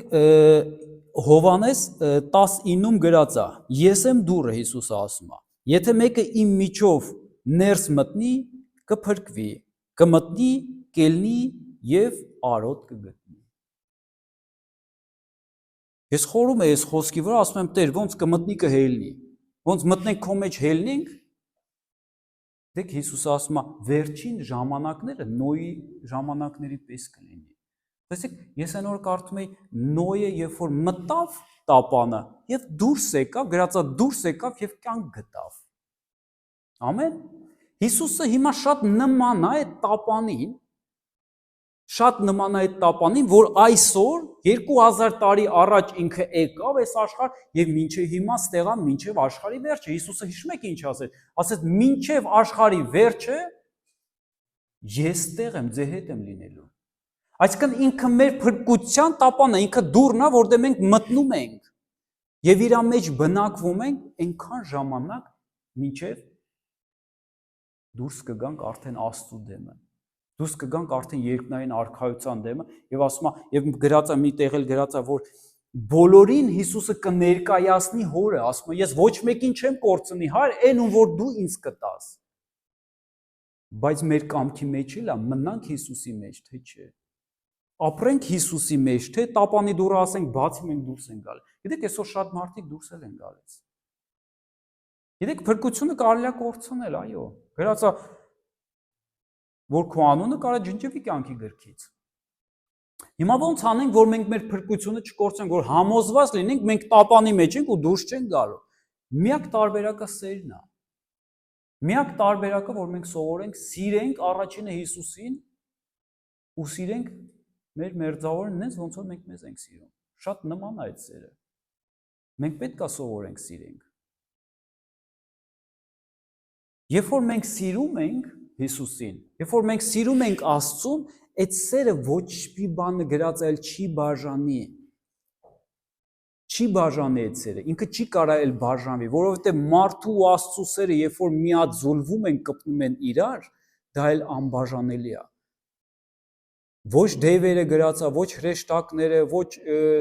Հովհաննես 19-ում գրած է, ես եմ դուռը, Հիսուսը ասում է։ Եթե մեկը իմ միջով ներս մտնի, կփրկվի, կմտնի, կելնի եւ արոտ կգտնի։ Ես խորում եմ այս խոսքի վրա, ասում եմ Տեր, ոնց կմտնի կհելնի։ Ոնց մտնենք քո մեջ հելնենք։ Դեք Հիսուսը ասում է, վերջին ժամանակները Նոյի ժամանակների պես կլինի։ Տեսեք, ես այն օր կարդում էի Նոյը, երբ որ մտավ տապանը եւ դուրս եկավ, գրածա դուրս եկավ եւ կյանք գտավ։ Ամեն։ Հիսուսը հիմա շատ նման է այդ տապանին, որ այսօր 2000 տարի առաջ ինքը եկավ այս աշխարհ եւ մինչեւ հիմա ստեղա մինչեւ աշխարհի վերջը։ Հիսուսը հիշում եք ինչ ասեց։ Ասեց մինչեւ աշխարհի վերջը ես տեղ եմ, ձեր հետ եմ լինելու։ Այսինքն ինքը մեր փրկության տապանն է, ինքը դուռն է, որտեղ մենք մտնում ենք եւ իր մեջ բնակվում ենք այնքան ժամանակ, մինչեւ դուրս կգանք արդեն Աստծո դեմը։ Դուրս կգանք արդեն երկնային արքայության դեմը եւ ասում է եւ գրած է մի տեղ էլ գրած է որ բոլորին Հիսուսը կներկայացնի հորը, ասում է ես ոչ մեկին չեմ կորցնի, հայր, այն ում որ դու ինձ կտաս։ Բայց մեր կամքի մեջ էլ է մնանք Հիսուսի մեջ, թե չէ։ Ապրենք Հիսուսի մեջ, թե տապանի դուռը ասենք բացի մենք դուրս ենք գալի։ Գիտեք, այսօր շատ մարդիկ դուրս են գալիս։ Գիտեք, փրկությունը կարելի է կորցնել, այո։ Գրած է որ քո անունը կարա ջնջվի կյանքի գրքից։ Հիմա ոնց անենք, որ մենք մեր փրկությունը չկորցնենք, որ համոզված լինենք, մենք տապանի մեջ ենք ու դուրս չենք գալու։ Միակ տարբերակը սերն է։ Միակ տարբերակը, որ մենք սովորենք, սիրենք առաջինը Հիսուսին ու սիրենք մեր մերձավորին նենց ոնց որ մենք մեզ ենք սիրում։ Շատ նման է այդ սերը։ Մենք պետք է սովորենք սիրենք։ Երբ որ մենք սիրում ենք Հիսուսին, երբ որ մենք սիրում ենք Աստծուն, այդ սերը ոչ մի բանը գրած այլ չի բաժանի։ Չի բաժանի այդ սերը, ինքը չի կարա այլ բաժանվի, որովհետև մարդու ու Աստծու սերը, երբ որ միաձուլվում են, կպնում են իրար, դա այլ անբաժանելի է։ Ոչ դևերը գրածա, ոչ հրեշտակները, ոչ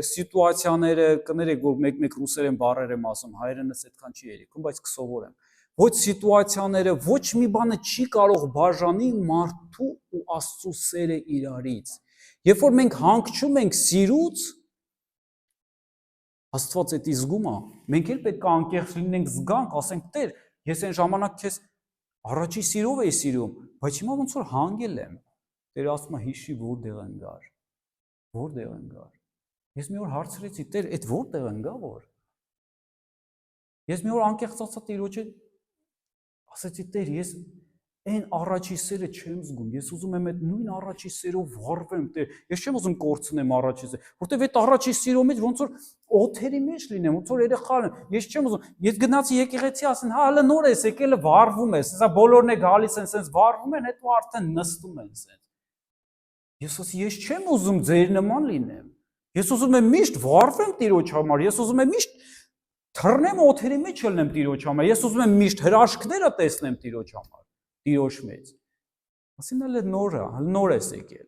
սիտուացիաները, կներեք, որ մեկ-մեկ ռուսերեն բառեր եմ ասում, հայերենս այդքան չի երիքում, բայց կսովորեմ։ Ոչ սիտուացիաները, ոչ մի բանը չի կարող բաժանի մարդու ու Աստծու սերը իրարից։ Երբ որ մենք հանգչում ենք սիրուց, Աստված էդ զգում է, մենք էլ պետք է անկեղծ լինենք, զգանք, ասենք Տեր, ես այն ժամանակ քեզ առաջի սիրով էի սիրում, բայց հիմա ոնց որ հանգել եմ։ Տեր ասում է հիշի որտեղ են գար։ Որտեղ են գար։ Ես մի օր հարցրեցի, Տեր, այդ որտեղ են գա որ։ Ես մի օր անկեղծացա Տիրոջը ասեցի Տեր, ես այն առաջի սերը չեմ զգում, ես ուզում եմ այդ նույն առաջի սերով վառվեմ, Տեր, ես չեմ ուզում կորցնեմ առաջի սերը, որտեվ այդ առաջի սերով մեջ ոնց որ օթերի մեջ լինեմ, ոնց որ երեխան եմ, ես չեմ ուզում, ես գնացի եկեղեցի ասեն, հա հələ նոր ես եկել վառվում ես, հեսա բոլորն է գալիս են, սենց վառվում են, հետո արդեն նստում են սենց։ Ես ասի, ես չեմ ուզում ձեր նման լինեմ, ես ուզում եմ միշտ վառվեմ Տիրոջ համար, ես ուզում եմ միշտ թռնեմ օթերի մեջ ելնեմ Տիրոջ համար, ես ուզում եմ միշտ հրաշքները տեսնեմ Տիրոջ համար, Տիրոջ մեջ։ Ասին հələ նոր ես եկել։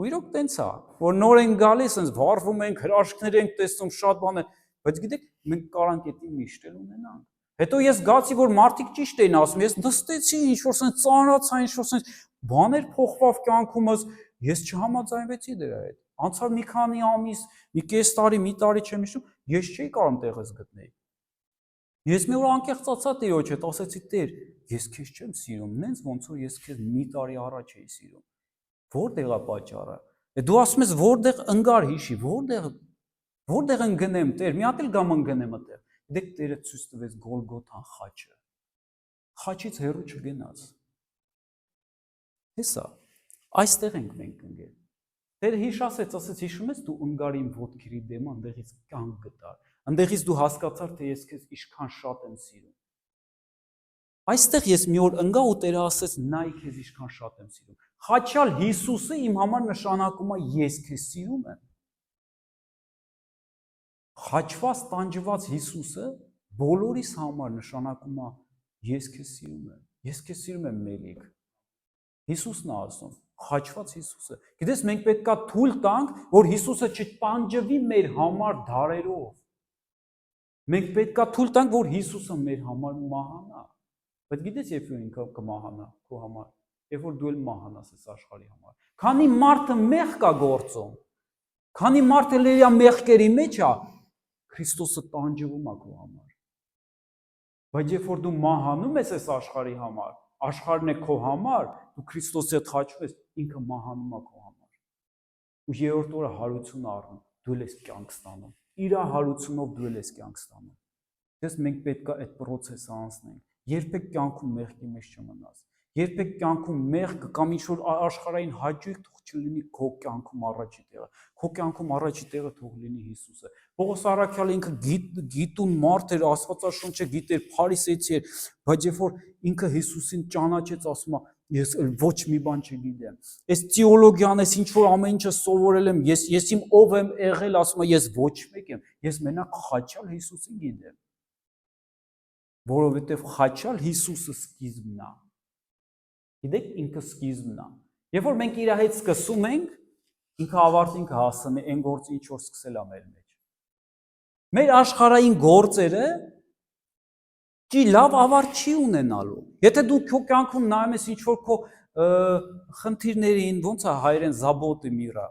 Ու իրոք տենց է, որ նոր են գալիս, սենց վառվում ենք, հրաշքներ ենք տեսնում, շատ բան է, բայց գիտեք, մենք կարանք էդի միշտ էլ ունենանք։ Հետո ես գացի, որ մարդիկ ճիշտ էին ասում, ես նստեցի, ինչ-որ սենց ծանրացա, ինչ-որ սենց բաներ փոխվավ կյանքումս, ես չհամաձայնվեցի դրա հետ։ Անցավ մի քանի ամիս, մի կես տարի, մի տարի չեմ հիշում, ես չէի կարող տեղս գտնել։ Ես մի օր անկեղծացա Տիրոջ հետ, ասեցի Տեր, ես քեզ չեմ սիրում, նենց ոնց որ ես քեզ մի տարի առաջ էի սիրում։ Որտեղ է պատճառը։ Դու ասում ես որտեղ ընկար հիշի, որտեղ ընկնեմ Տեր, մի հատ էլ գամ ընկնեմ այդտեղ։ Դեք Տերը ցույց տվեց Գոլգոթան խաչը։ Խաչից հեռու չգնաց։ Հեսա, այստեղ ենք մենք ընկել։ Տերը հիշասեց, ասեց հիշում ես դու ընկար իմ ոտքերի դեմ, այնտեղից կյանք գտար։ Այնտեղից դու հասկացար, թե ես քեզ ինչքան շատ եմ սիրում։ Այստեղ ես մի օր ընկա ու Տերը ասեց, նայ քեզ ինչքան շատ եմ սիրում։ Խաչյալ Հիսուսը իմ համար նշանակում է ես քեզ սիրում եմ։ Խաչված, տանջված Հիսուսը բոլորիս համար նշանակում է ես քեզ սիրում եմ։ Ես քեզ սիրում եմ մելիք։ Հիսուսն է ասում, խաչված Հիսուսը։ Գիտես, մենք պետք է թույլ տանք, որ Հիսուսը չտանջվի մեր համար դարերով։ Մենք պետք է թույլ տանք, որ Հիսուսը մեր համար մահանա։ Բայց գիտես, երբ որ ինքը կմահանա քո համար, երբ որ դու էլ մահանաս այս աշխարհի համար։ Քանի մարդը մեղ կա գործում, քանի մարդը լերա մեղքերի մեջ է, Քրիստոսը տանջվում է քո համար։ Բայց երբ որ դու մահանում ես այս աշխարհի համար, աշխարհն է քո համար, դու Քրիստոսի հետ խաչվում ես, ինքը մահանում է քո համար։ Ու երրորդ օրը հարություն առնում, դու ես կյանք ստանում։ Իր հարությունով դու ես կյանք ստանում։ Դες մենք պետք է այդ process-ը անցնենք։ Երբեք կյանքում մեղքի մեջ չմնաս։ Երբեք կյանքում մեղք կամ ինչ-որ աշխարհային հաճույք թող չլինի քո կյանքում առաջի տեղը։ Քո կյանքում առաջի տեղը թող լինի Հիսուսը։ Պողոս առաքյալը ինքը գիտուն մարդ էր, Աստվածաշունչը գիտեր, փարիսեցի էր, բայց երբ որ ինքը Հիսուսին ճանաչեց, ասում է, ես ոչ մի բան չգիտեմ։ Այս թեոլոգիան, այս ինչ որ ամեն ինչը սովորել եմ, ես իմ ով եմ եղել, ասում է, ես ոչ մեկ եմ։ Ես մենակ խաչյալ Հիսուսին գիտեմ։ Որովհետև խաչյալ Հիսուսը սկիզբն է։ Գիտեք, ինքը սկիզբն է։ Երբ որ մենք իր հետ սկսում ենք, ինքը ավարտին կհասնի այն գործը, ինչ որ սկսել է մեր մեջ։ Մեր աշխարհային գործերը լավ ավարտ չի ունենալու։ Եթե դու քո կյանքում նայում ես ինչ որ քո խնդիրներին, ոնց է հայերեն զաբոտը միրա,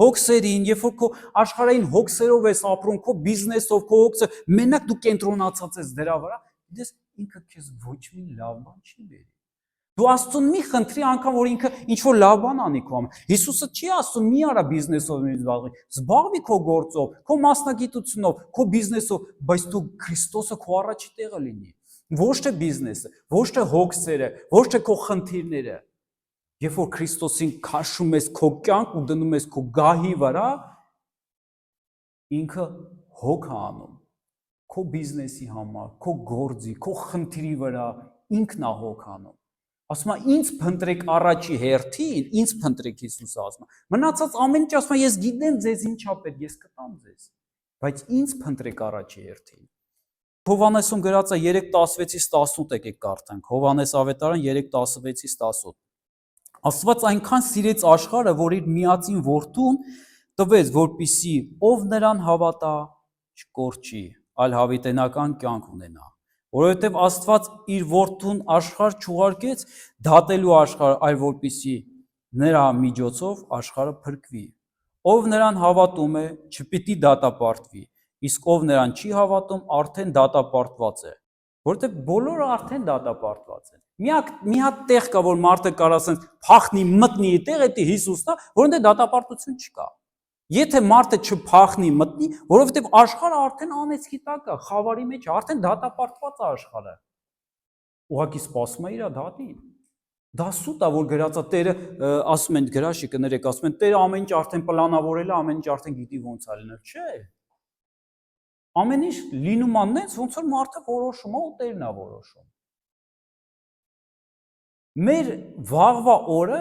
հոգսերին, երբ որ քո աշխարհային հոգսերով ես ապրում, քո բիզնեսով, քո հոգսը, մենակ դու կենտրոնացած ես դրա վրա, դες ինքը քեզ ոչ մի լավ բան չի բերի։ Դու Աստծուն մի խնդրի անգամ, որ ինքը ինչ որ լավ բան անի քո համար։ Հիսուսը չի ասում մի արա բիզնեսով զբաղվի քո գործով, քո մասնագիտությունով, քո բիզնեսով, բայց դու Քրիստոսը քո առաջի տեղը լինի։ Ոչ թե բիզնեսը, ոչ թե հոգսերը, ոչ թե քո խնդիրները։ Երբ որ Քրիստոսին քաշում ես քո կյանք ու դնում ես քո գահի վրա, ինքը հոգ է անում քո բիզնեսի համար, քո գործի, քո խնդրի վրա, ինքն է հոգ անում։ Ասում է, ինձ փնտրեք առաջի հերթին, ինձ փնտրեք Հիսուսը ասում է։ Մնացած ամեն ինչ ասում է, ես գիտեմ ձեզ ինչա պետք, ես կտամ ձեզ, բայց ինձ փնտրեք առաջի հերթին։ Հովհաննեսում գրած է 3:16-ից 18 եկեք կարդանք, Հովհաննես ավետարան 3:16-ից 18։ Աստված այնքան սիրեց աշխարհը, որ իր միածին որդուն տվեց, որպեսզի ով նրան հավատա, չկորչի, այլ հավիտենական կյանք ունենա։ Որովհետև Աստված իր որդուն աշխարհ չուղարկեց դատելու աշխարհը, այլ որպեսզի նրա միջոցով աշխարհը փրկվի։ Ով նրան հավատում է, չպիտի դատապարտվի, իսկ ով նրան չի հավատում, արդեն դատապարտված է։ Որովհետև բոլորը արդեն դատապարտված են։ Մի հատ տեղ կա, որ մարդը կարող ասեն, փախնի մտնի այդտեղ, դա Հիսուսն է, որոնց դատապարտություն չկա։ Եթե մարդը չփախնի մտնի, որովհետև աշխարհը արդեն անեծքի տակ է, խավարի մեջ է, արդեն դատապարտված է աշխարհը։ Ուղղակի սպասում է իր դատին։ Դա սուտ է, որ գրած է Տերը, ասում են գրաշի կներեք, ասում են Տերը ամեն ինչ արդեն պլանավորել է, ամեն ինչ արդեն գիտի ոնց է լինել, չէ։ Ամեն ինչ լինում է նենց, ոնց որ մարդը որոշում է ու Տերն է որոշում։ Մեր վաղվա օրը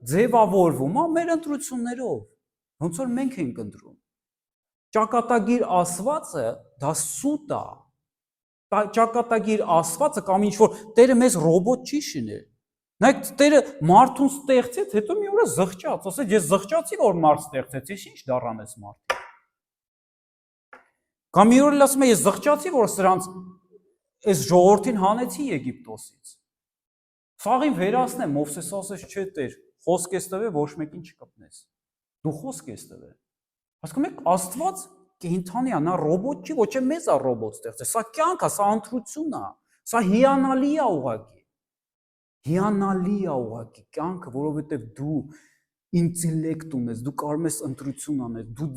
ձևավորվում է մեր ընտրություններով, ոնց որ մենք ենք ընտրում։ Ճակատագիր ասվածը դա սուտ է։ Ճակատագիր ասվածը կամ ինչ որ Տերը մեզ ռոբոտ չի շինել։ Նայեք, Տերը մարդուն ստեղծեց, հետո մի օրը զղջաց, ասեց ես զղջացի, որ մարդ ստեղծեց, ես ինչ դառան ես մարդ։ Կամ մի օր ասում է ես զղջացի, որ սրանց այս ժողովրդին հանեցի Եգիպտոսից։ Սաղին վերացնեմ, Մովսես ասեց չէ Տեր, խոսք ես տվել, ոչ մեկին չկպնես։ Դու խոսք ես տվել։ Հասկանում եք, Աստված կենդանի է, նա ռոբոտ չի, ոչ է մեզ է ռոբոտ ստեղծել։ Սա կյանք է, սա ընտրություն է, սա հիանալի է ուղղակի։ Հիանալի է ուղղակի կյանքը, որովհետև դու ինտելեկտ ունես, դու կարող ես ընտրություն անես, դու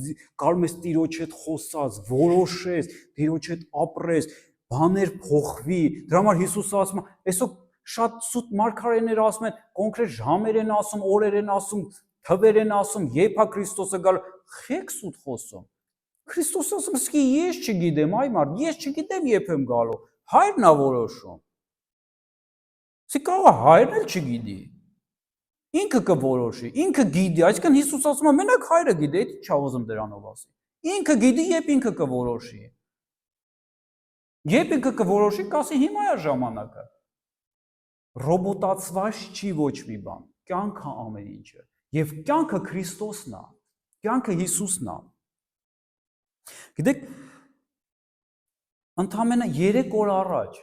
կարող ես Տիրոջ հետ խոսած, որոշես, Տիրոջ հետ ապրես, բաներ փոխվի։ Դրա համար Հիսուսը ասում է, այսօր շատ սուտ մարգարեներ ասում են, կոնկրետ ժամեր են ասում, օրեր են ասում, թվեր են ասում, երբ է Քրիստոսը գալ, խեք սուտ խոսում։ Քրիստոսը ասում, «Սկի ես չգիտեմ, այ մարդ, ես չգիտեմ երբ եմ գալու»։ Հայրն է որոշում։ Սի կարող է հայրն էլ չգիտի։ Ինքը կորոշի, ինքը գիտի, այսինքն Հիսուս ասում է, մենակ հայրը գիտի, դա չի ուզում դրանով ասի։ Ինքը գիտի, երբ ինքը կորոշի։ Երբ ինքը կորոշի, կասի հիմա է ժամանակը։ Ռոբոտացված չի ոչ մի բան, կյանքը ամեն ինչը, եւ կյանքը Քրիստոսն է, կյանքը Հիսուսն է։ Գիտեք, ընդամենը 3 օր առաջ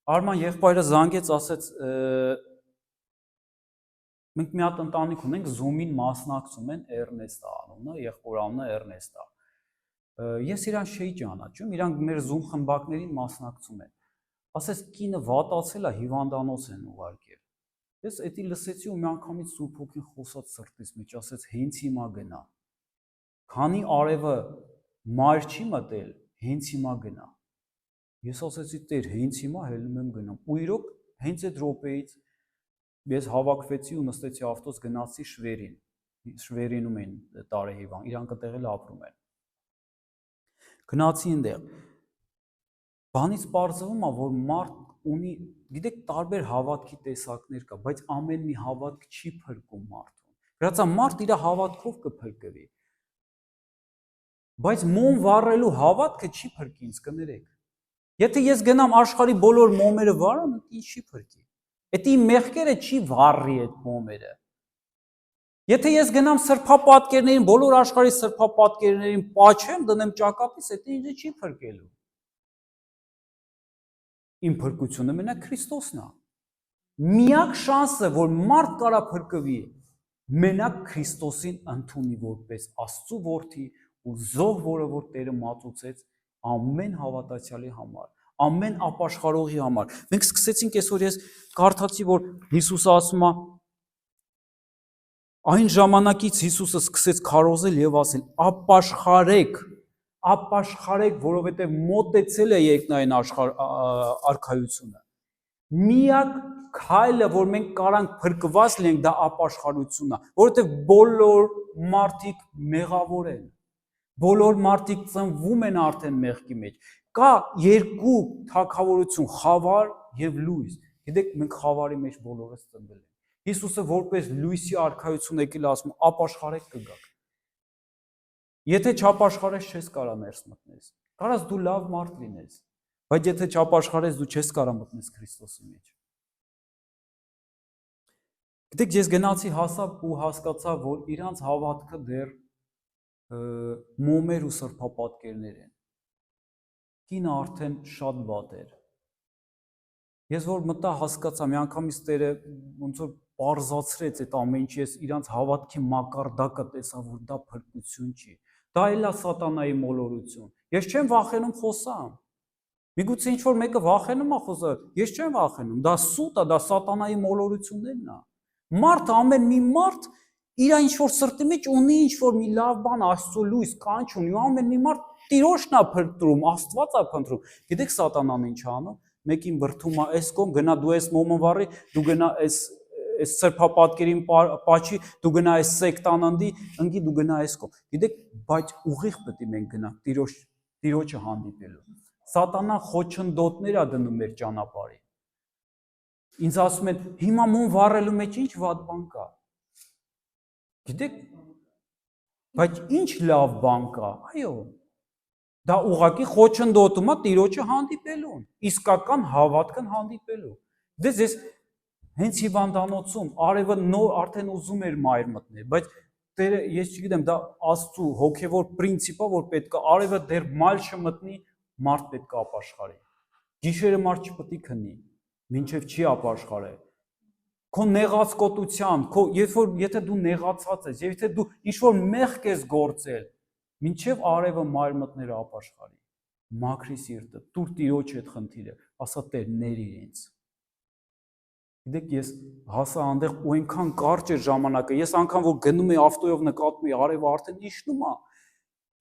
Արման եղբայրը զանգեց, ասեց մենք մի հատ ընտանիք ունենք, Zoom-ին մասնակցում են Էրնեստա անունը, եղբոր անունը Էրնեստա։ Ես իրան չէի ճանաչում, իրանք մեր Zoom խմբակներին մասնակցում են։ Ասես կինը վատացել է, հիվանդանոց են ուղարկել։ Ես էդի լսեցի ու մի անգամից Սուրբ Հոգին խոսած սրտից մեջ, ասեց հենց հիմա գնա։ Քանի արևը մայր չի մտել, հենց հիմա գնա։ Ես ասեցի Տեր, հենց հիմա հելնում եմ գնամ։ Ու իրոք հենց այդ րոպեից ես հավաքվեցի ու նստեցի ավտոս գնացի Շվերին։ Շվերինում են տարեհիվան, իրանք այդտեղ էլ ապրում են։ Գնացի այնտեղ։ Բանից պարզվում է, որ մարդ ունի, գիտեք, տարբեր հավատքի տեսակներ կա, բայց ամեն մի հավատք չի փրկում մարդուն։ Գրածա մարդ իր հավատքով կփրկվի։ Բայց մոմ վառելու հավատքը չի փրկի, ինձ կներեք։ Եթե ես գնամ աշխարհի բոլոր մոմերը վարեմ, ինձ չի փրկի։ Էդ իմ մեղքերը չի վառի այդ մոմերը։ Եթե ես գնամ սրբապատկերներին, բոլոր աշխարհի սրբապատկերներին պաչեմ, դնեմ ճակատից, դա ինձ չի փրկելու։ Իմ փրկությունը մենակ Քրիստոսն է։ Միակ շանսը, որ մարդ կարա փրկվի, մենակ Քրիստոսին ընդունի որպես Աստծո որդի ու զոհ, որը որ Տերը մատուցեց ամեն հավատացյալի համար, ամեն ապաշխարողի համար։ Մենք սկսեցինք այսօր, ես կարդացի, որ Հիսուսը ասում է, այն ժամանակից Հիսուսը սկսեց քարոզել եւ ասել. ապաշխարեք, որովհետեւ մոտեցել է երկնային արքայությունը։ Միակ քայլը, որ մենք կարանք փրկված լինենք, դա ապաշխարությունն է, որովհետեւ բոլոր մարդիկ մեղավոր են։ Բոլոր մարդիկ ծնվում են արդեն մեղքի մեջ։ Կա երկու թագավորություն՝ խավար եւ լույս։ Գիտեք, մենք խավարի մեջ բոլորս ծնվել ենք։ Հիսուսը որպես լույսի արքայություն եկել ասում, ապաշխարեք կգաք։ Եթե չապաշխարես, չես կարա ներս մտնես։ Կարաս դու լավ մարդ լինես, բայց եթե չապաշխարես, դու չես կարա մտնես Քրիստոսի մեջ։ Գիտեք, ես գնացի հասա ու հասկացա, որ իրանց հավատքը դեռ մոմեր ու սրբապատկերներ են։ Կինը արդեն շատ վատ էր։ Ես որ մտա հասկացա, մի անգամից Տերը ոնց որ պարզացրեց այդ ամեն ինչ, ես իրանց հավատքի մակարդակը տեսա, որ դա փրկություն չի։ Դա էլ է սատանայի մոլորություն։ Ես չեմ վախենում խոսամ։ Միգուցե ինչ որ մեկը վախենում է խոսալ, ես չեմ վախենում։ Դա սուտ է, դա սատանայի մոլորություններն է։ Մարդ, ամեն մի մարդ իր ինչ որ սրտի մեջ ունի ինչ որ մի լավ բան, Աստծո լույս, կանչ ունի, ամեն մի մարդ Տիրոջն է փնտրում, Աստված է փնտրում։ Գիտեք սատանան ինչ անում։ Մեկին վրթում է այս կողմ, գնա դու այս մոմը վառի, դու գնա այս սրբապատկերին պաչի, դու գնա այս սեկտան ընկի, դու գնա այս կողմ։ Գիտեք, բայց ուղիղ պետք է մենք գնանք Տիրոջը հանդիպելու։ Սատանան խոչընդոտներ է դնում մեր ճանապարհին։ Ինձ ասում են, հիմա մոմ վառելու մեջ ինչ վատ բան կա։ Գիտեք, բայց ինչ լավ բան կա, այո։ Դա ուղղակի խոչընդոտում է Տիրոջը հանդիպելուն, իսկական հավատքն հանդիպելու։ Դες ես հենց հիվանդանոցում արևը նոր արդեն ուզում էր մայր մտնել, բայց Տերը, ես չգիտեմ, դա Աստծո հոգևոր պրինցիպ է, որ պետք է արևը դեռ մայր չմտնի, մարդ պետք է ապաշխարի։ Գիշերը մարդ չպետք է քնի, մինչև չի ապաշխարել։ Քո նեղացկոտությամբ, եթե դու նեղացած ես, եթե դու ինչ որ մեղք ես գործել, մինչև արևը մայր մտներ ապաշխարի։ Մաքրի սիրտը, տուր Տիրոջ այդ խնդիրը, ասա Տեր, ներ ինձ։ Գիտեք, ես հասա այնտեղ ու այնքան կարճ էր ժամանակը, ես անգամ որ գնում էի ավտոյով նկատում էի արևը արդեն իջնում է,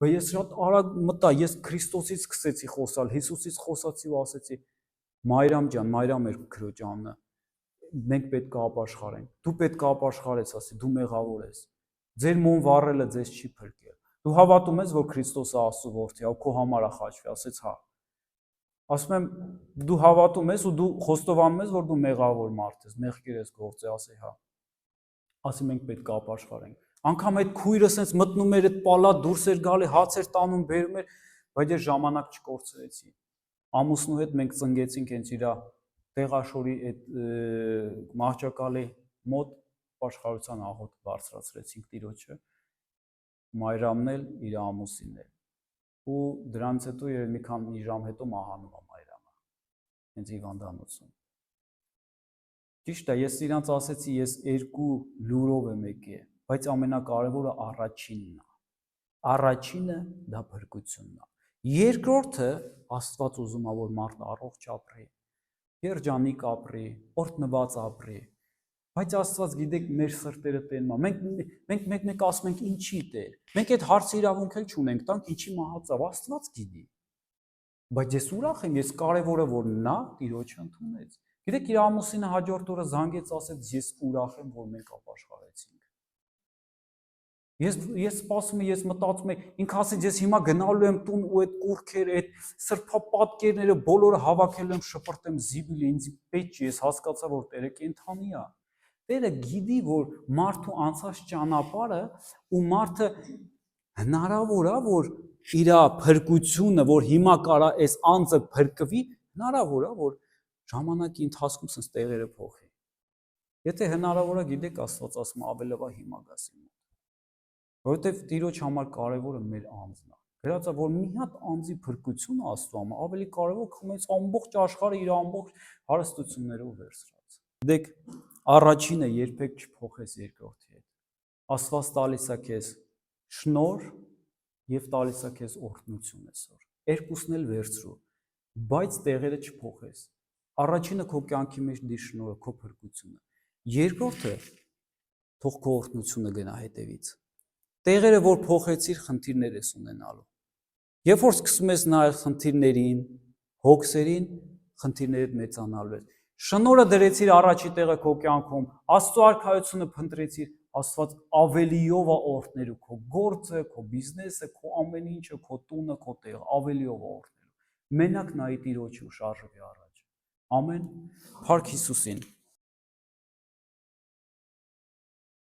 բայց ես շատ արագ մտա, ես Քրիստոսից սկսեցի խոսալ, Հիսուսից խոսացի ու ասեցի. Մայրամ ջան, Մայրամ էր քրոջ անունը, մենք պետք է ապաշխարենք, դու պետք է ապաշխարես, ասի, դու մեղավոր ես, ձեր մոմ վառելը ձեզ չի փրկել, դու հավատում ես, որ Քրիստոսը Աստծո որդի է, ու քո համար է խաչվի, ասեց հա։ Ասում եմ, դու հավատում ես ու դու խոստովանում ես, որ դու մեղավոր մարդ ես, մեղքեր ես գործել, ասի հա։ Ասի մենք պետք է ապաշխարենք։ Անկամ այդ քույրը սենց մտնում էր, այդ պալատ դուրս էր գալի, հաց էր տանում, բերում էր, բայց ես ժամանակ չկորցրեցի։ Ամուսնու հետ մենք ծնգեցինք հենց իր Տեղաշորի այդ մահճակալի մոտ ապաշխարության աղոթ բարձրացրեցինք Տիրոջը, Մայրամն էլ իր ամուսինն էլ։ Ու դրանից հետո երբ մի քանի ժամ հետո մահանում է Մայրամը։ հենց հիվանդանոցում։ Ճիշտ է, ես իրանց ասեցի, ես երկու լուրով եմ եկել, բայց ամենակարևորը առաջինն է։ Առաջինը դա փրկությունն է։ Երկրորդը Աստված ուզում է, որ մարդը առողջ ապրի, երջանիկ ապրի, օրհնված ապրի։ Բայց Աստված գիտեք մեր սրտերը տենում է։ Մենք մեկ ասում ենք ինչի Տեր։ Մենք այդ հարցի իրավունք էլ չունենք, տանք ինչի մահացավ, Աստված գիտի։ Բայց ես ուրախ եմ, ես կարևորը որ նա Տիրոջը ընդունեց։ Գիտեք, իր ամուսինը հաջորդ օրը զանգեց, ասեց, ես ուրախ եմ, որ մենք ապաշխարեցինք։ Ես սպասում եմ, ես մտածում եմ, ինքը ասեց, ես հիմա գնալու եմ տուն ու այդ կուրքերը, այդ սրբապատկերները բոլորը հավաքելու եմ, շպրտեմ զիբիլի, ինձ պետք չի, ես հասկացա, որ Տերը կենդանի է։ Տերը գիտի, որ մարդու անցած ճանապարհը ու մարդը հնարավոր է, որ իր փրկությունը, որ հիմա կարա այս անձը փրկվի, հնարավոր է, որ ժամանակի ընթացքում sense տեղերը փոխի։ Եթե հնարավոր է, գիտեք, Աստված ասում է ավելովա հիմա գաս իմ մոտ։ Որովհետև Տիրոջ համար կարևորը մեր անձն է։ Գրած է, որ մի հատ անձի փրկությունը Աստծո ավելի կարևոր, քան այս ամբողջ աշխարհը իր ամբողջ հարստություններով վերցրած։ Գիտեք, առաջինը երբեք չփոխես երկրորդի հետ։ Աստված տալիս է քեզ շնորհ եւ տալիս է քեզ օրհնություն այսօր։ Երկուսն էլ վերցրու, բայց տեղերը չփոխես։ Առաջինը քո կյանքի մեջ դի շնորհը, քո փրկությունը։ Երկրորդը թող քո օրհնությունը գնա հետևից։ Տեղերը որ փոխեցիր, խնդիրներ ես ունենալու։ Երբ որ սկսում ես նայել խնդիրներին, հոգսերին, խնդիրներդ մեծանալու են։ Շնորհը դրեցիր առաջի տեղը քո կյանքում, Աստծո արքայությունը փնտրեցիր, Աստված ավելիով է օրհնելու քո գործը, քո բիզնեսը, քո ամեն ինչը, քո տունը, քո տեղը, ավելիով է օրհնելու։ Մենակ նայի Տիրոջը ու շարժվի առաջ։ Ամեն։ Փառք Հիսուսին։